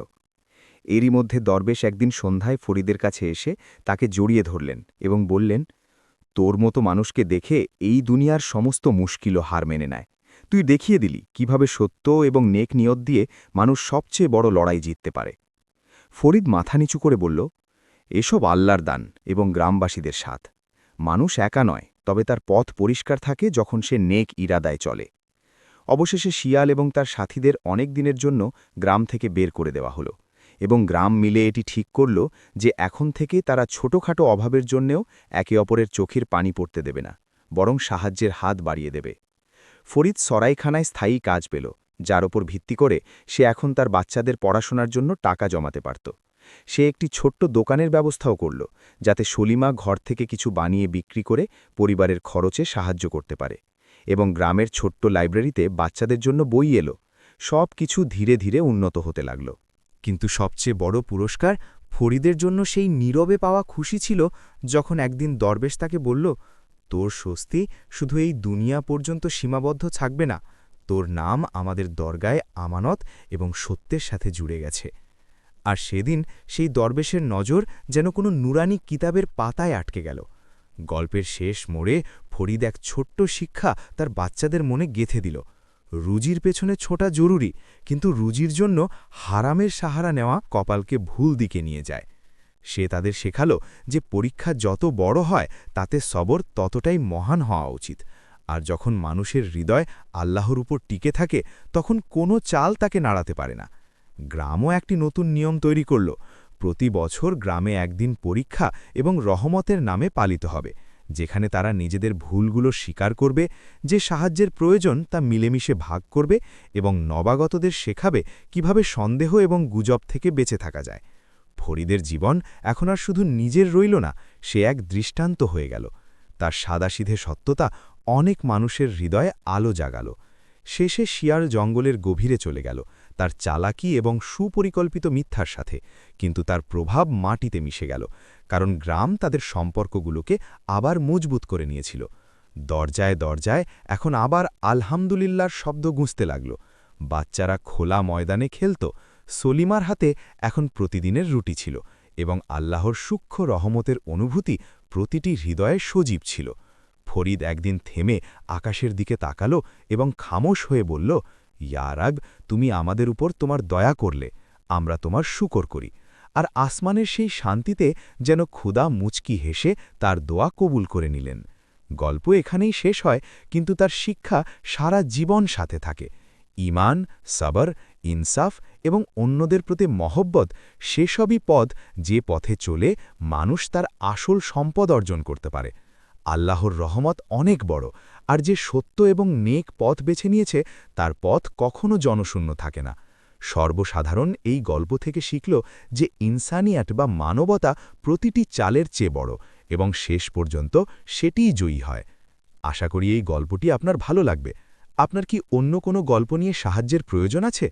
এরই মধ্যে দরবেশ একদিন সন্ধ্যায় ফরিদের কাছে এসে তাকে জড়িয়ে ধরলেন এবং বললেন, তোর মতো মানুষকে দেখে এই দুনিয়ার সমস্ত মুশকিলও হার মেনে নেয়। তুই দেখিয়ে দিলি কিভাবে সত্য এবং নেক নিয়ত দিয়ে মানুষ সবচেয়ে বড় লড়াই জিততে পারে। ফরিদ মাথা নিচু করে বলল, এসব আল্লাহর দান এবং গ্রামবাসীদের সাথ। মানুষ একা নয়, তবে তার পথ পরিষ্কার থাকে যখন সে নেক ইরাদায় চলে। অবশেষে শিয়াল এবং তার সাথীদের অনেক দিনের জন্য গ্রাম থেকে বের করে দেওয়া হলো, এবং গ্রাম মিলে এটি ঠিক করল যে এখন থেকে তারা ছোটখাটো অভাবের জন্যেও একে অপরের চোখের পানি পড়তে দেবে না, বরং সাহায্যের হাত বাড়িয়ে দেবে। ফরিদ সরাইখানায় স্থায়ী কাজ পেল, যার ওপর ভিত্তি করে সে এখন তার বাচ্চাদের পড়াশোনার জন্য টাকা জমাতে পারত। সে একটি ছোট্ট দোকানের ব্যবস্থাও করল, যাতে সলিমা ঘর থেকে কিছু বানিয়ে বিক্রি করে পরিবারের খরচে সাহায্য করতে পারে, এবং গ্রামের ছোট্ট লাইব্রেরিতে বাচ্চাদের জন্য বই এলো। সব কিছু ধীরে ধীরে উন্নত হতে লাগল। কিন্তু সবচেয়ে বড় পুরস্কার ফরিদের জন্য সেই নীরবে পাওয়া খুশি ছিল, যখন একদিন দরবেশ তাকে বলল, তোর স্বস্তি শুধু এই দুনিয়া পর্যন্ত সীমাবদ্ধ থাকবে না, তোর নাম আমাদের দরগায় আমানত এবং সত্যের সাথে জুড়ে গেছে। আর সেদিন সেই দরবেশের নজর যেন কোনো নুরানি কিতাবের পাতায় আটকে গেল। গল্পের শেষ মোড়ে ফরিদ এক ছোট্ট শিক্ষা তার বাচ্চাদের মনে গেঁথে দিল। রুজির পেছনে ছোটা জরুরি, কিন্তু রুজির জন্য হারামের সাহারা নেওয়া কপালকে ভুল দিকে নিয়ে যায়। সে তাদের শেখালো যে পরীক্ষা যত বড় হয় তাতে সবর ততটাই মহান হওয়া উচিত, আর যখন মানুষের হৃদয় আল্লাহর উপর টিকে থাকে তখন কোনো চাল তাকে নাড়াতে পারে না। গ্রামও একটি নতুন নিয়ম তৈরি করল। প্রতি বছর গ্রামে একদিন পরীক্ষা এবং রহমতের নামে পালিত হবে, যেখানে তারা নিজেদের ভুলগুলো স্বীকার করবে, যে সাহায্যের প্রয়োজন তা মিলেমিশে ভাগ করবে এবং নবাগতদের শেখাবে কিভাবে সন্দেহ এবং গুজব থেকে বেঁচে থাকা যায়। ফরিদের জীবন এখন আর শুধু নিজের রইল না, সে এক দৃষ্টান্ত হয়ে গেল। তার সাদাসিধে সত্যতা অনেক মানুষের হৃদয়ে আলো জাগাল। শেষে শিয়াল জঙ্গলের গভীরে চলে গেল, তার চালাকি এবং সুপরিকল্পিত মিথ্যার সাথে, কিন্তু তার প্রভাব মাটিতে মিশে গেল, কারণ গ্রাম তাদের সম্পর্কগুলোকে আবার মজবুত করে নিয়েছিল। দরজায় দরজায় এখন আবার আলহামদুলিল্লাহর শব্দ গুঁজতে লাগল। বাচ্চারা খোলা ময়দানে খেলত। সলিমার হাতে এখন প্রতিদিনের রুটি ছিল এবং আল্লাহর সূক্ষ্ম রহমতের অনুভূতি প্রতিটি হৃদয়ে সজীব ছিল। ফরিদ একদিন থেমে আকাশের দিকে তাকালো এবং খামোশ হয়ে বলল, ইয়া রাব, তুমি আমাদের উপর তোমার দয়া করলে, আমরা তোমার শুকর করি। আর আসমানের সেই শান্তিতে যেন ক্ষুধা মুচকি হেসে তার দোয়া কবুল করে নিলেন। গল্প এখানেই শেষ হয়, কিন্তু তার শিক্ষা সারা জীবন সাথে থাকে। ঈমান, সবর, ইনসাফ এবং অন্যদের প্রতি মহব্বত সেসবই পথ যে পথে চলে মানুষ তার আসল সম্পদ অর্জন করতে পারে। আল্লাহর রহমত অনেক বড়, আর যে সত্য এবং নেক পথ বেছে নিয়েছে তার পথ কখনো জনশূন্য থাকে না। সর্বসাধারণ এই গল্প থেকে শিখল যে ইনসানিয়াত বা মানবতা প্রতিটি চালের চেয়ে বড় এবং শেষ পর্যন্ত সেটিই জয়ী হয়। আশা করি এই গল্পটি আপনার ভালো লাগবে। আপনার কি অন্য কোনো গল্প নিয়ে সাহায্যের প্রয়োজন আছে?